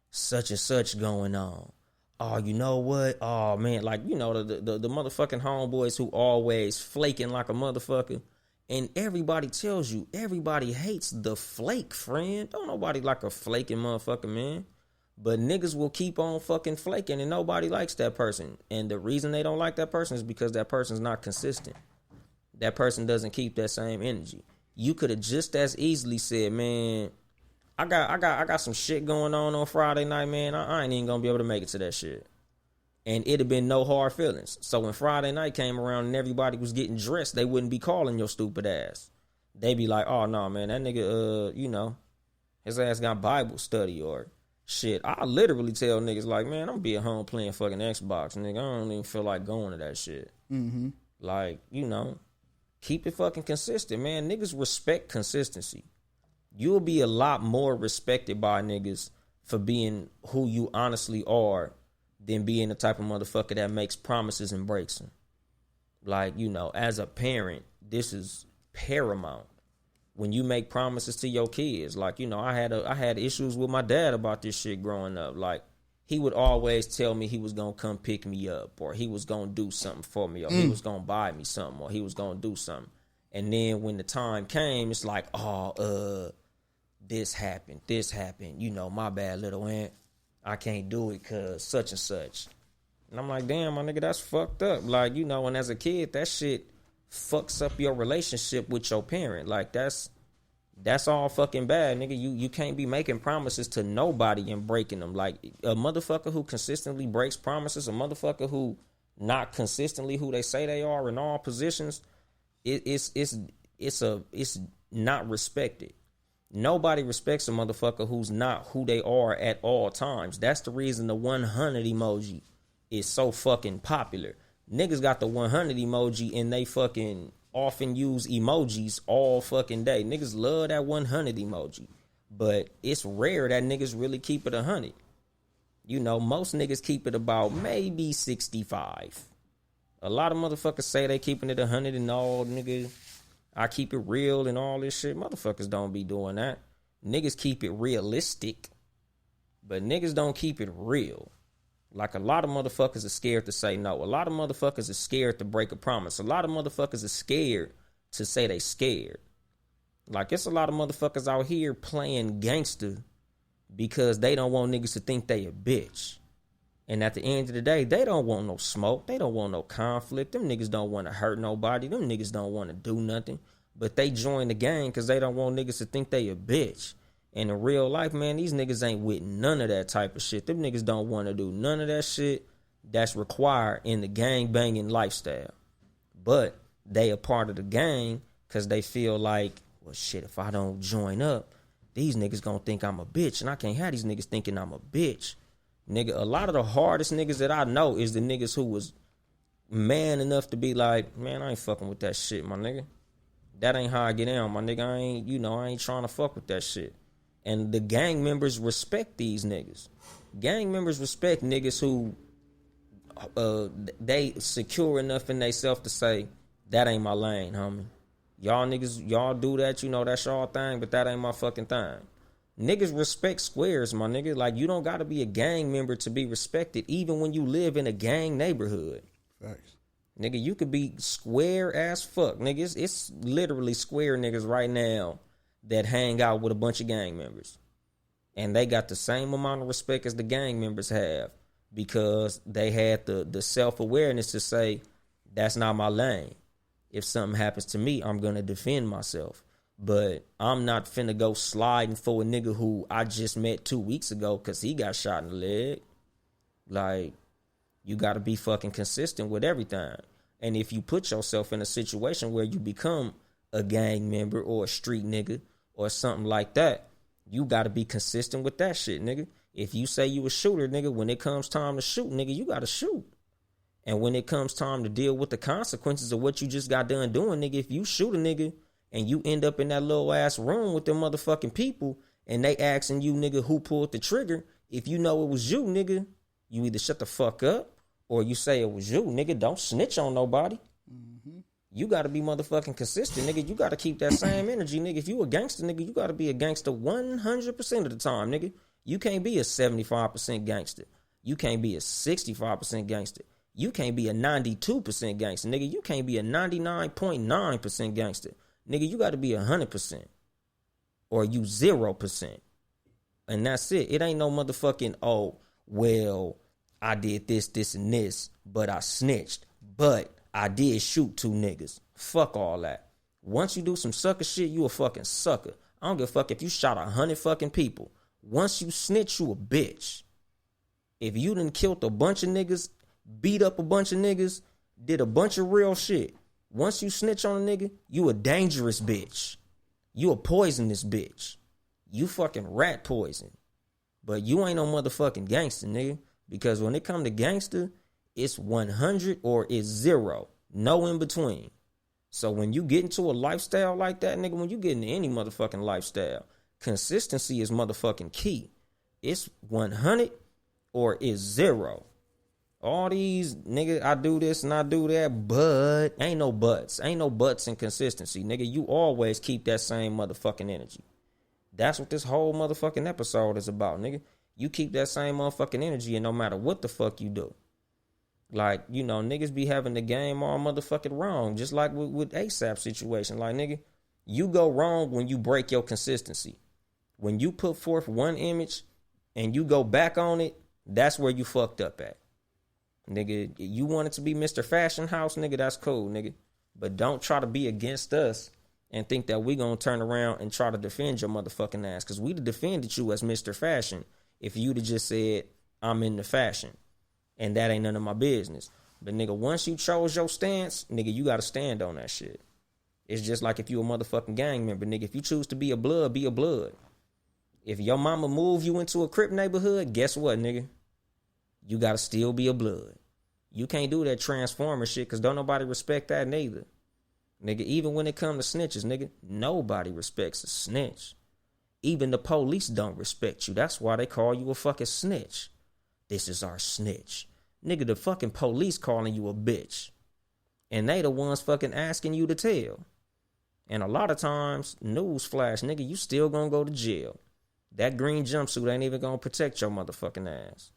such and such going on. Oh, you know what? Oh, man. Like, you know, the motherfucking homeboys who always flaking like a motherfucker. And everybody tells you, everybody hates the flake, friend. Don't nobody like a flaking motherfucker, man. But niggas will keep on fucking flaking and nobody likes that person. And the reason they don't like that person is because that person's not consistent. That person doesn't keep that same energy. You could have just as easily said, man, I got some shit going on Friday night, man. I ain't even gonna be able to make it to that shit. And it'd have been no hard feelings. So when Friday night came around and everybody was getting dressed, they wouldn't be calling your stupid ass. They'd be like, oh, no, man, that nigga, you know, his ass got Bible study or shit. I literally tell niggas like, man, I'm be at home playing fucking Xbox, nigga. I don't even feel like going to that shit. Mm-hmm. Like, you know, Keep it fucking consistent, man. Niggas respect consistency. You'll be a lot more respected by niggas for being who you honestly are than being the type of motherfucker that makes promises and breaks them. Like, you know, as a parent, this is paramount. When you make promises to your kids, like, you know, I had issues with my dad about this shit growing up. Like, he would always tell me he was gonna come pick me up, or he was gonna do something for me, or he was gonna buy me something, or he was gonna do something. And then when the time came, it's like, this happened, you know, my bad, little aunt. I can't do it cause such and such. And I'm like, damn, my nigga, that's fucked up. Like, you know, and as a kid, that shit fucks up your relationship with your parent. Like, that's all fucking bad, nigga. You can't be making promises to nobody and breaking them. Like, a motherfucker who consistently breaks promises, a motherfucker who not consistently who they say they are in all positions, it's not respected. Nobody respects a motherfucker who's not who they are at all times. That's the reason the 100 emoji is so fucking popular. Niggas got the 100 emoji and they fucking often use emojis all fucking day. Niggas love that 100 emoji. But it's rare that niggas really keep it 100. You know, most niggas keep it about maybe 65. A lot of motherfuckers say they keeping it 100 and all, nigga, I keep it real and all this shit. Motherfuckers don't be doing that. Niggas keep it realistic, but niggas don't keep it real. Like, a lot of motherfuckers are scared to say no. A lot of motherfuckers are scared to break a promise. A lot of motherfuckers are scared to say they scared. Like, it's a lot of motherfuckers out here playing gangster because they don't want niggas to think they a bitch. And at the end of the day, they don't want no smoke. They don't want no conflict. Them niggas don't want to hurt nobody. Them niggas don't want to do nothing. But they join the gang because they don't want niggas to think they a bitch. And in real life, man, these niggas ain't with none of that type of shit. Them niggas don't want to do none of that shit that's required in the gang banging lifestyle. But they a part of the gang because they feel like, well, shit, if I don't join up, these niggas gonna think I'm a bitch. And I can't have these niggas thinking I'm a bitch. Nigga, a lot of the hardest niggas that I know is the niggas who was man enough to be like, man, I ain't fucking with that shit, my nigga. That ain't how I get down, my nigga. I ain't trying to fuck with that shit. And the gang members respect these niggas. Gang members respect niggas who they secure enough in they self to say, that ain't my lane, homie. Y'all niggas, y'all do that, you know, that's y'all thing, but that ain't my fucking thing. Niggas respect squares, my nigga. Like, you don't gotta be a gang member to be respected, even when you live in a gang neighborhood. Facts. Nigga, you could be square as fuck. Niggas, it's literally square niggas right now that hang out with a bunch of gang members. And they got the same amount of respect as the gang members have because they had the self-awareness to say, that's not my lane. If something happens to me, I'm going to defend myself. But I'm not finna go sliding for a nigga who I just met 2 weeks ago because he got shot in the leg. Like, you got to be fucking consistent with everything. And if you put yourself in a situation where you become a gang member or a street nigga or something like that, you got to be consistent with that shit, nigga. If you say you a shooter, nigga, when it comes time to shoot, nigga, you got to shoot. And when it comes time to deal with the consequences of what you just got done doing, nigga, if you shoot a nigga and you end up in that little ass room with them motherfucking people and they asking you, nigga, who pulled the trigger, if you know it was you, nigga, you either shut the fuck up or you say it was you, nigga. Don't snitch on nobody. Mm-hmm. You got to be motherfucking consistent, nigga. You got to keep that same energy, nigga. If you a gangster, nigga, you got to be a gangster 100% of the time, nigga. You can't be a 75% gangster. You can't be a 65% gangster. You can't be a 92% gangster, nigga. You can't be a 99.9% gangster. Nigga, you got to be 100% or you 0%. And that's it. It ain't no motherfucking, oh, well, I did this, this, and this, but I snitched. But I did shoot 2 niggas. Fuck all that. Once you do some sucker shit, you a fucking sucker. I don't give a fuck if you shot 100 fucking people. Once you snitch, you a bitch. If you done killed a bunch of niggas, beat up a bunch of niggas, did a bunch of real shit, once you snitch on a nigga, you a dangerous bitch. You a poisonous bitch. You fucking rat poison. But you ain't no motherfucking gangster, nigga. Because when it come to gangster, it's 100 or it's 0. No in between. So when you get into a lifestyle like that, nigga, when you get into any motherfucking lifestyle, consistency is motherfucking key. It's 100 or it's 0. All these, nigga, I do this and I do that, but ain't no buts. Ain't no buts in consistency, nigga. You always keep that same motherfucking energy. That's what this whole motherfucking episode is about, nigga. You keep that same motherfucking energy, and no matter what the fuck you do. Like, you know, niggas be having the game all motherfucking wrong. Just like with ASAP situation. Like, nigga, you go wrong when you break your consistency. When you put forth one image and you go back on it, that's where you fucked up at. Nigga, you want it to be Mr. Fashion House, nigga, that's cool, nigga. But don't try to be against us and think that we gonna turn around and try to defend your motherfucking ass. Because we'd have defended you as Mr. Fashion if you'd have just said, I'm into fashion. And that ain't none of my business. But nigga, once you chose your stance, nigga, you gotta stand on that shit. It's just like if you a motherfucking gang member, nigga. If you choose to be a blood, be a blood. If your mama move you into a Crip neighborhood, guess what, nigga? You gotta still be a blood. You can't do that transformer shit because don't nobody respect that neither. Nigga, even when it come to snitches, nigga, nobody respects a snitch. Even the police don't respect you. That's why they call you a fucking snitch. This is our snitch. Nigga, the fucking police calling you a bitch. And they the ones fucking asking you to tell. And a lot of times, newsflash, nigga, you still gonna go to jail. That green jumpsuit ain't even gonna protect your motherfucking ass.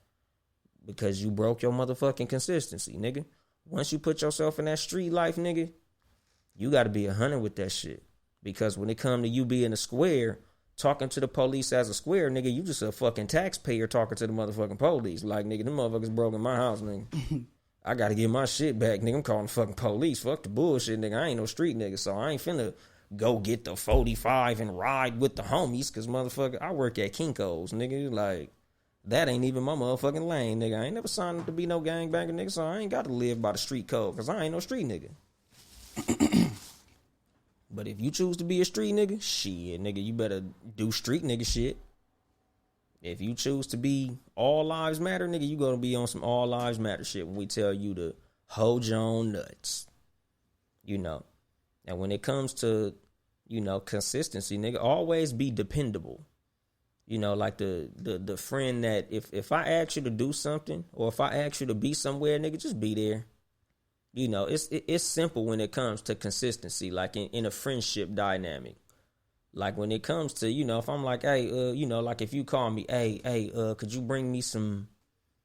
Because you broke your motherfucking consistency, nigga. Once you put yourself in that street life, nigga, you gotta be 100 with that shit. Because when it come to you being a square, talking to the police as a square, nigga, you just a fucking taxpayer talking to the motherfucking police. Like, nigga, them motherfuckers broke in my house, nigga. I gotta get my shit back, nigga. I'm calling the fucking police. Fuck the bullshit, nigga. I ain't no street nigga, so I ain't finna go get the 45 and ride with the homies, cause motherfucker, I work at Kinko's, nigga. Like, that ain't even my motherfucking lane, nigga. I ain't never signed up to be no gangbanger, nigga, so I ain't got to live by the street code, cause I ain't no street nigga. But if you choose to be a street nigga, shit, nigga, you better do street nigga shit. If you choose to be all lives matter, nigga, you gonna be on some all lives matter shit when we tell you to hold your own nuts. You know. And when it comes to, you know, consistency, nigga, always be dependable. You know, like the friend that if I ask you to do something or if I ask you to be somewhere, nigga, just be there. You know, it's simple when it comes to consistency, like in a friendship dynamic. Like when it comes to, you know, if I'm like, hey, you know, like if you call me, hey, could you bring me some,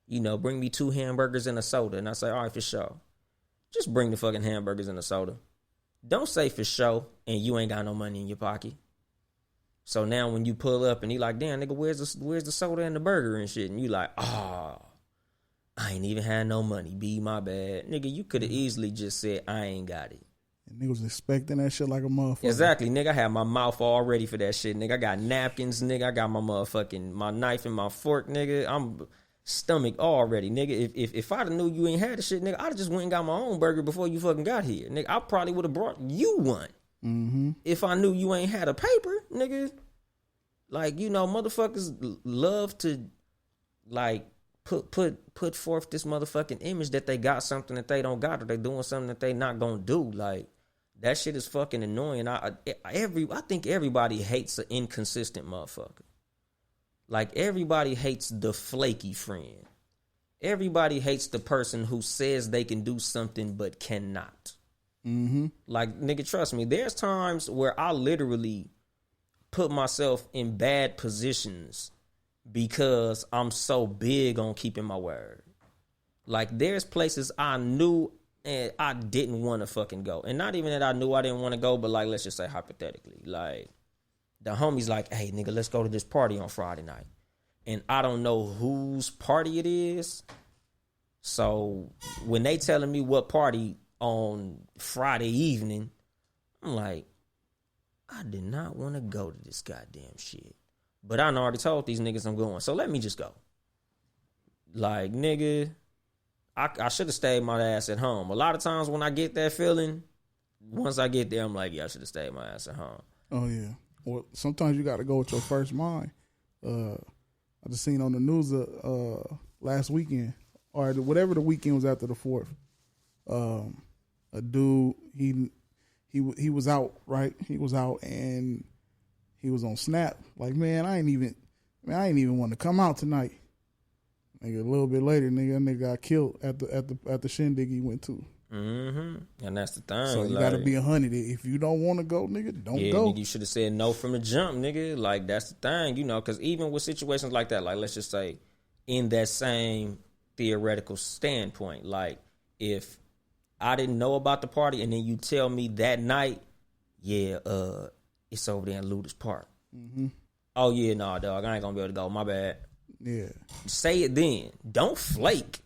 you know, bring me 2 hamburgers and a soda? And I say, all right, for sure. Just bring the fucking hamburgers and a soda. Don't say for sure and you ain't got no money in your pocket. So now when you pull up and he like, damn, nigga, where's the soda and the burger and shit? And you like, I ain't even had no money. Be my bad. Nigga, you could have easily just said, I ain't got it. And niggas expecting that shit like a motherfucker. Exactly, nigga. I had my mouth all ready for that shit, nigga. I got napkins, nigga. I got my knife and my fork, nigga. I'm stomach all ready, nigga. If I'd have knew you ain't had the shit, nigga, I'd have just went and got my own burger before you fucking got here. Nigga, I probably would have brought you one. Mm-hmm. If I knew you ain't had a paper, nigga. Like, you know, motherfuckers love to, like, put forth this motherfucking image that they got something that they don't got, or they doing something that they not gonna do. Like, that shit is fucking annoying. I think everybody hates an inconsistent motherfucker. Like, everybody hates the flaky friend. Everybody hates the person who says they can do something but cannot. Mm-hmm. Like, nigga, trust me, there's times where I literally put myself in bad positions because I'm so big on keeping my word. Like, there's places I knew and I didn't want to fucking go. And not even that I knew I didn't want to go, but like, let's just say hypothetically, like, the homie's like, hey, nigga, let's go to this party on Friday night. And I don't know whose party it is. So when they telling me what party on Friday evening, I'm like, I did not want to go to this goddamn shit. But I already told these niggas I'm going, so let me just go. Like, nigga, I should have stayed my ass at home. A lot of times when I get that feeling, once I get there, I'm like, yeah, I should have stayed my ass at home. Oh, yeah. Well, sometimes you got to go with your first mind. I just seen on the news last weekend, or whatever the weekend was after the 4th. A dude, he he was out, right? He was out and he was on Snap. Like, man, I ain't even want to come out tonight. Nigga, a little bit later, nigga got killed at the shindig he went to. Mm-hmm. And that's the thing. So you gotta be 100. If you don't want to go, nigga, don't go. Nigga, you should have said no from the jump, nigga. Like, that's the thing, you know, because even with situations like that, like, let's just say, in that same theoretical standpoint, like, if I didn't know about the party and then you tell me that night, yeah, it's over there in Ludus Park. Mm-hmm. Oh, yeah, nah, dog, I ain't gonna be able to go, my bad. Yeah. Say it then. Don't flake.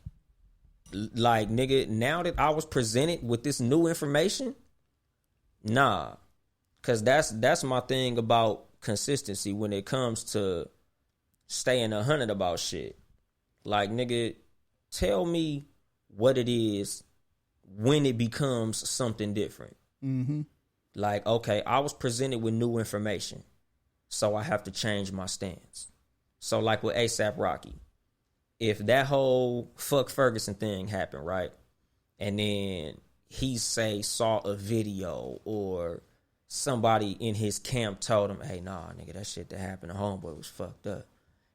Like, nigga, now that I was presented with this new information, nah. Because that's my thing about consistency when it comes to staying 100 about shit. Like, nigga, tell me what it is when it becomes something different. Mm-hmm. Like, okay, I was presented with new information, so I have to change my stance. So, like with A$AP Rocky, if that whole fuck Ferguson thing happened, right? And then he saw a video or somebody in his camp told him, hey, nah, nigga, that shit that happened to homeboy was fucked up.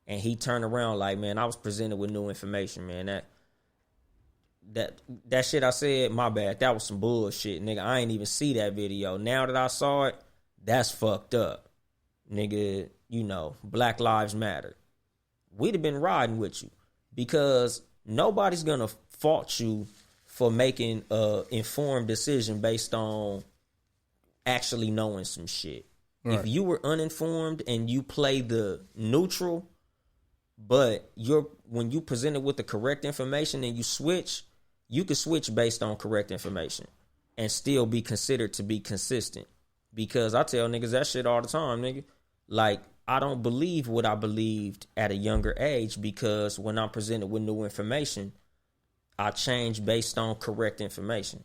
And he turned around like, man, I was presented with new information, man. That shit I said, my bad. That was some bullshit, nigga. I ain't even see that video. Now that I saw it, that's fucked up. Nigga, you know, Black Lives Matter. We'd have been riding with you because nobody's going to fault you for making an informed decision based on actually knowing some shit. Right. If you were uninformed and you play the neutral, but when you presented with the correct information and you switch, you can switch based on correct information and still be considered to be consistent. Because I tell niggas that shit all the time, nigga. Like, I don't believe what I believed at a younger age because when I'm presented with new information, I change based on correct information.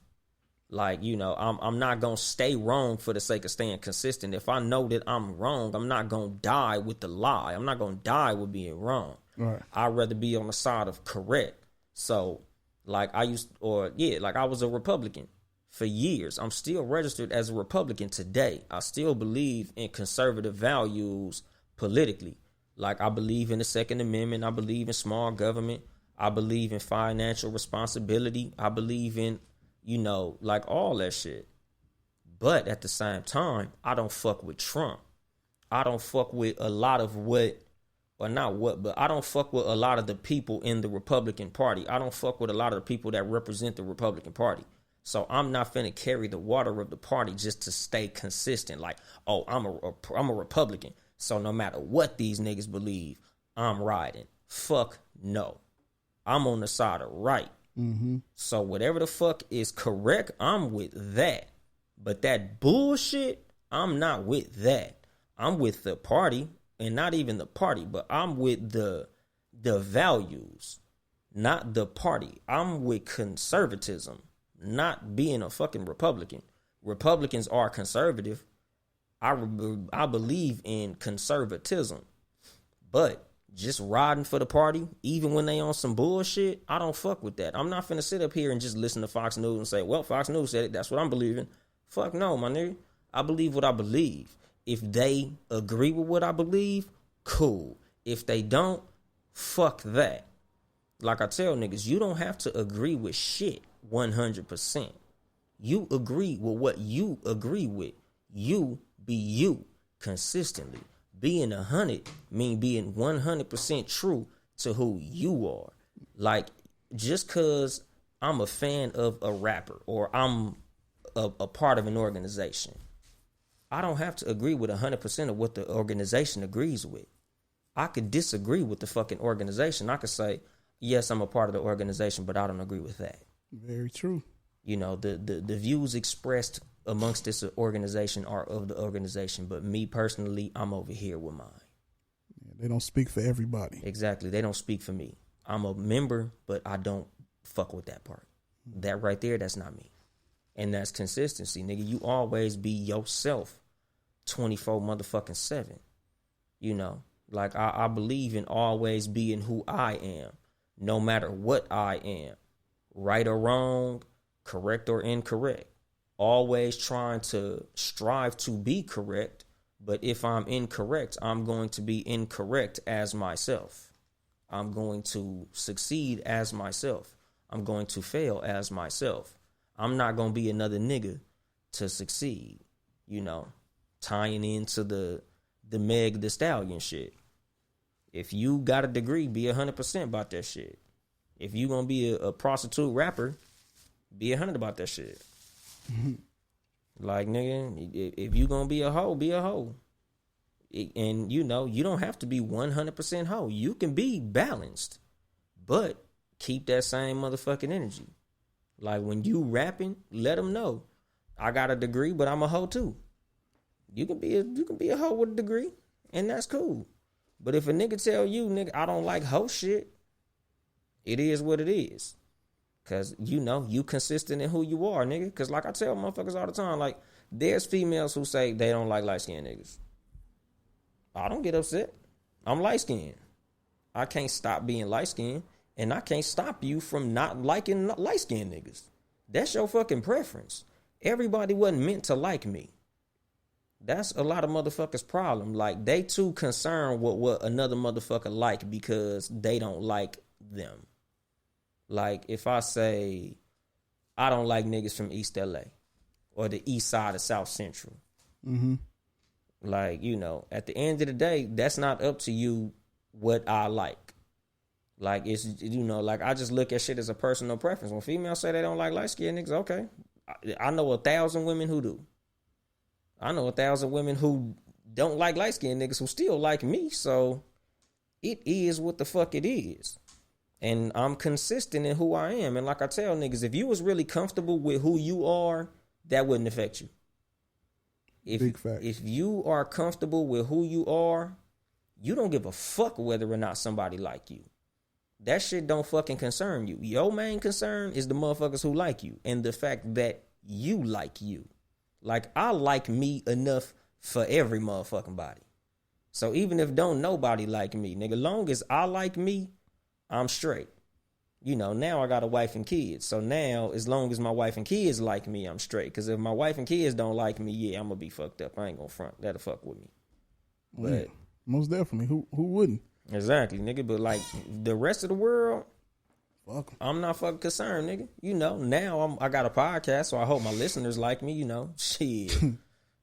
Like, you know, I'm not going to stay wrong for the sake of staying consistent. If I know that I'm wrong, I'm not going to die with the lie. I'm not going to die with being wrong. Right. I'd rather be on the side of correct. So, like, I was a Republican for years. I'm still registered as a Republican today. I still believe in conservative values politically. Like, I believe in the Second Amendment. I believe in small government. I believe in financial responsibility. I believe in, you know, like all that shit. But at the same time, I don't fuck with Trump. I don't fuck with a lot of I don't fuck with a lot of the people in the Republican Party. I don't fuck with a lot of the people that represent the Republican Party. So I'm not finna carry the water of the party just to stay consistent. Like, oh, I'm a Republican. So no matter what these niggas believe, I'm riding. Fuck no. I'm on the side of right. Mm-hmm. So whatever the fuck is correct, I'm with that. But that bullshit, I'm not with that. I'm with the party, and not even the party, but I'm with the values, not the party. I'm with conservatism, not being a fucking Republican. Republicans are conservative. I believe in conservatism, but just riding for the party, even when they on some bullshit, I don't fuck with that. I'm not finna sit up here and just listen to Fox News and say, well, Fox News said it, that's what I'm believing. Fuck no, my nigga. I believe what I believe. If they agree with what I believe, cool. If they don't, fuck that. Like I tell niggas, you don't have to agree with shit 100%. You agree with what you agree with. You be you consistently. Being 100 mean being 100% true to who you are. Like, just because I'm a fan of a rapper or I'm a part of an organization, I don't have to agree with 100% of what the organization agrees with. I could disagree with the fucking organization. I could say, yes, I'm a part of the organization, but I don't agree with that. Very true. You know, the views expressed amongst this organization are of the organization, but me personally, I'm over here with mine. Yeah, they don't speak for everybody. Exactly. They don't speak for me. I'm a member, but I don't fuck with that part. That right there, that's not me. And that's consistency, nigga. You always be yourself 24 motherfucking 7. You know, like I believe in always being who I am, no matter what I am, right or wrong, correct or incorrect. always trying to strive to be correct. But if I'm incorrect, I'm going to be incorrect as myself. I'm going to succeed as myself. I'm going to fail as myself. I'm not going to be another nigga to succeed, you know, tying into the Meg Thee Stallion shit. If you got a degree, be 100% about that shit. If you going to be a prostitute rapper, be 100 about that shit. Like, nigga, if you going to be a hoe, be a hoe. And, you know, you don't have to be 100% hoe. You can be balanced, but keep that same motherfucking energy. Like, when you rapping, let them know, I got a degree, but I'm a hoe too. You can be a hoe with a degree, and that's cool. But if a nigga tell you, nigga, I don't like hoe shit, it is what it is. Cause you know, you consistent in who you are, nigga. Cause like I tell motherfuckers all the time, like, there's females who say they don't like light-skinned niggas. I don't get upset. I'm light-skinned. I can't stop being light-skinned, and I can't stop you from not liking light-skinned niggas. That's your fucking preference. Everybody wasn't meant to like me. That's a lot of motherfuckers' problem. Like, they too concerned with what another motherfucker like because they don't like them. Like, if I say, I don't like niggas from East LA or the east side of South Central. Mm-hmm. Like, you know, at the end of the day, that's not up to you what I like. Like, it's, you know, like, I just look at shit as a personal preference. When females say they don't like light-skinned niggas, okay. I know 1,000 women who do. I know 1,000 women who don't like light-skinned niggas who still like me. So it is what the fuck it is. And I'm consistent in who I am. And like I tell niggas, if you was really comfortable with who you are, that wouldn't affect you. Big fact. If you are comfortable with who you are, you don't give a fuck whether or not somebody like you. That shit don't fucking concern you. Your main concern is the motherfuckers who like you and the fact that you like you. Like, I like me enough for every motherfucking body. So even if don't nobody like me, nigga, long as I like me, I'm straight. You know, now I got a wife and kids. So now, as long as my wife and kids like me, I'm straight. Because if my wife and kids don't like me, yeah, I'm going to be fucked up. I ain't going to front. That'll fuck with me. But yeah, most definitely. Who wouldn't? Exactly, nigga. But, like, the rest of the world, fuck 'em. I'm not fucking concerned, nigga. You know, now I got a podcast, so I hope my listeners like me, you know. Shit.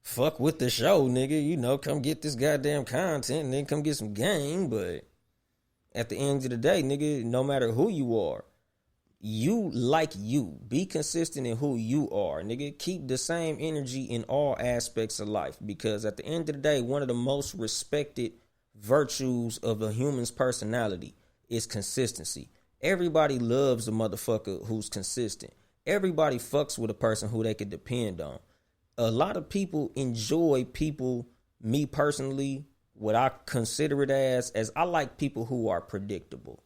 Fuck with the show, nigga. You know, come get this goddamn content and then come get some game. But at the end of the day, nigga, no matter who you are, you like you. Be consistent in who you are, nigga. Keep the same energy in all aspects of life. Because at the end of the day, one of the most respected virtues of a human's personality is consistency. Everybody loves a motherfucker who's consistent. Everybody fucks with a person who they can depend on. A lot of people enjoy people, me personally, what I consider it as I like people who are predictable.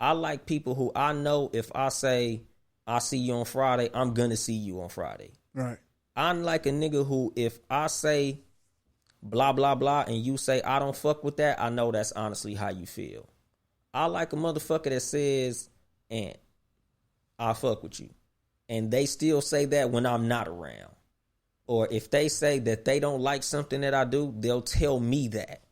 I like people who I know if I say, I see you on Friday, I'm going to see you on Friday. Right. I'm like a nigga who, if I say blah, blah, blah, and you say I don't fuck with that, I know that's honestly how you feel. I like a motherfucker that says, and I fuck with you. And they still say that when I'm not around. Or if they say that they don't like something that I do, they'll tell me that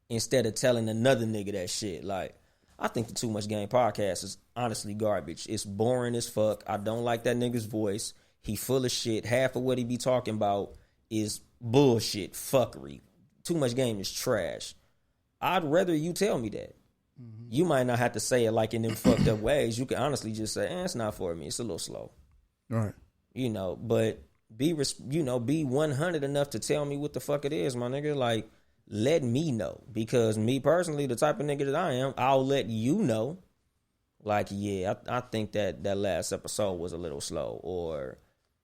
instead of telling another nigga that shit. Like, I think the Too Much Game podcast is honestly garbage. It's boring as fuck. I don't like that nigga's voice. He full of shit. Half of what he be talking about is bullshit, fuckery. Too Much Game is trash. I'd rather you tell me that. Mm-hmm. You might not have to say it like in them fucked up ways. You can honestly just say, it's not for me. It's a little slow. Right. You know, but be 100 enough to tell me what the fuck it is, my nigga. Like, let me know. Because me personally, the type of nigga that I am, I'll let you know. Like, yeah, I think that last episode was a little slow. Or,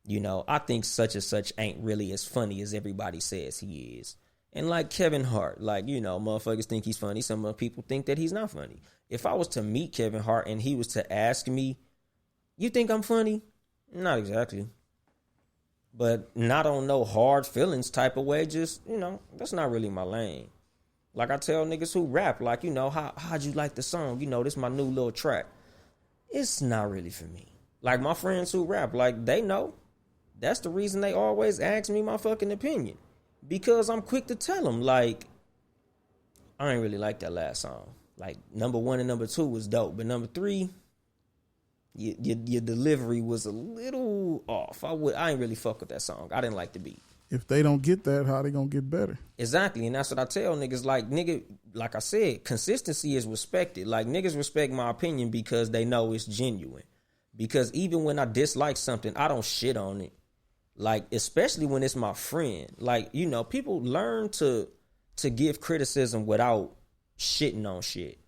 you know, I think such and such ain't really as funny as everybody says he is. And like Kevin Hart, like, you know, motherfuckers think he's funny. Some other people think that he's not funny. If I was to meet Kevin Hart and he was to ask me, you think I'm funny? Not exactly. But not on no hard feelings type of way. Just, you know, that's not really my lane. Like I tell niggas who rap, like, you know, how'd you like the song? You know, this is my new little track. It's not really for me. Like my friends who rap, like, they know. That's the reason they always ask me my fucking opinion. Because I'm quick to tell them, like, I ain't really like that last song. Like, number 1 and number 2 was dope. But number 3, your delivery was a little off. I ain't really fuck with that song. I didn't like the beat. If they don't get that, how they gonna get better? Exactly, and that's what I tell niggas. Like, nigga, like I said, consistency is respected. Like, niggas respect my opinion because they know it's genuine. Because even when I dislike something, I don't shit on it. Like, especially when it's my friend. Like, you know, people learn to give criticism without shitting on shit.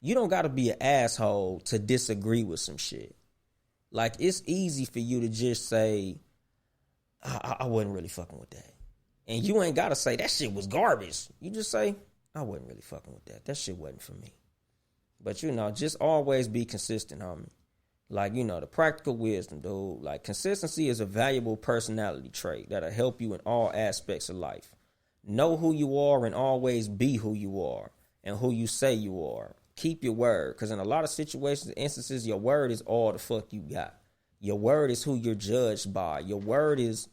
You don't gotta be an asshole to disagree with some shit. Like, it's easy for you to just say, I wasn't really fucking with that. And you ain't got to say, that shit was garbage. You just say, I wasn't really fucking with that. That shit wasn't for me. But, you know, just always be consistent, homie. Like, you know, the practical wisdom, dude. Like, consistency is a valuable personality trait that'll help you in all aspects of life. Know who you are and always be who you are and who you say you are. Keep your word. Because in a lot of situations and instances, your word is all the fuck you got. Your word is who you're judged by. Your word is,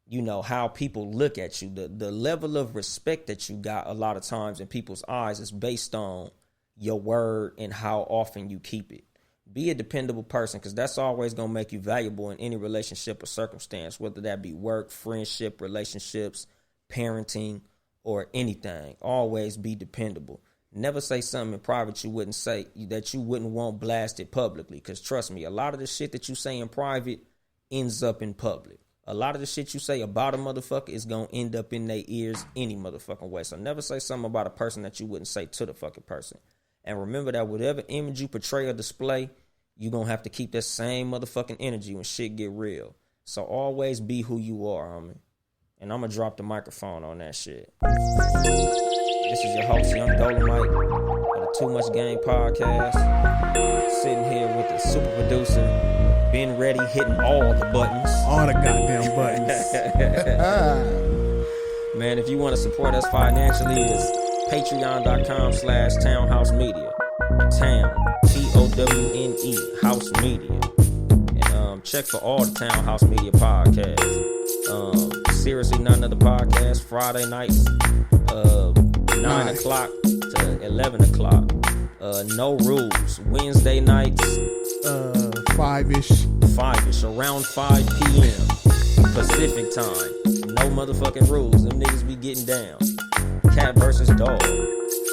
you know, how people look at you. The level of respect that you got a lot of times in people's eyes is based on your word and how often you keep it. Be a dependable person, because that's always going to make you valuable in any relationship or circumstance, whether that be work, friendship, relationships, parenting, or anything. Always be dependable. Never say something in private you wouldn't say, that you wouldn't want blasted publicly. Because trust me, a lot of the shit that you say in private ends up in public. A lot of the shit you say about a motherfucker is going to end up in their ears any motherfucking way. So never say something about a person that you wouldn't say to the fucking person. And remember that whatever image you portray or display, you're going to have to keep that same motherfucking energy when shit get real. So always be who you are, homie. And I'm going to drop the microphone on that shit. This is your host, Young Dolemite, of the Too Much Game podcast. Sitting here with the super producer, been ready, hitting all the buttons. All the goddamn buttons. Man, if you want to support us financially, it's patreon.com/Townhouse Media. Town, TOWNE, House Media. And check for all the Townhouse Media podcasts. Seriously, None Other Podcast, Friday nights, 9 o'clock to 11 o'clock. No Rules, Wednesday nights, 5-ish, around 5 p.m. Pacific time. No motherfucking rules. Them niggas be getting down. Cat versus dog.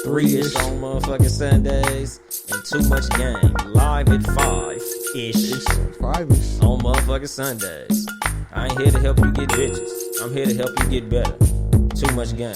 3-ish on motherfucking Sundays. And Too Much Game. Live at 5-ish. 5-ish. On motherfucking Sundays. I ain't here to help you get bitches. I'm here to help you get better. Too Much Game.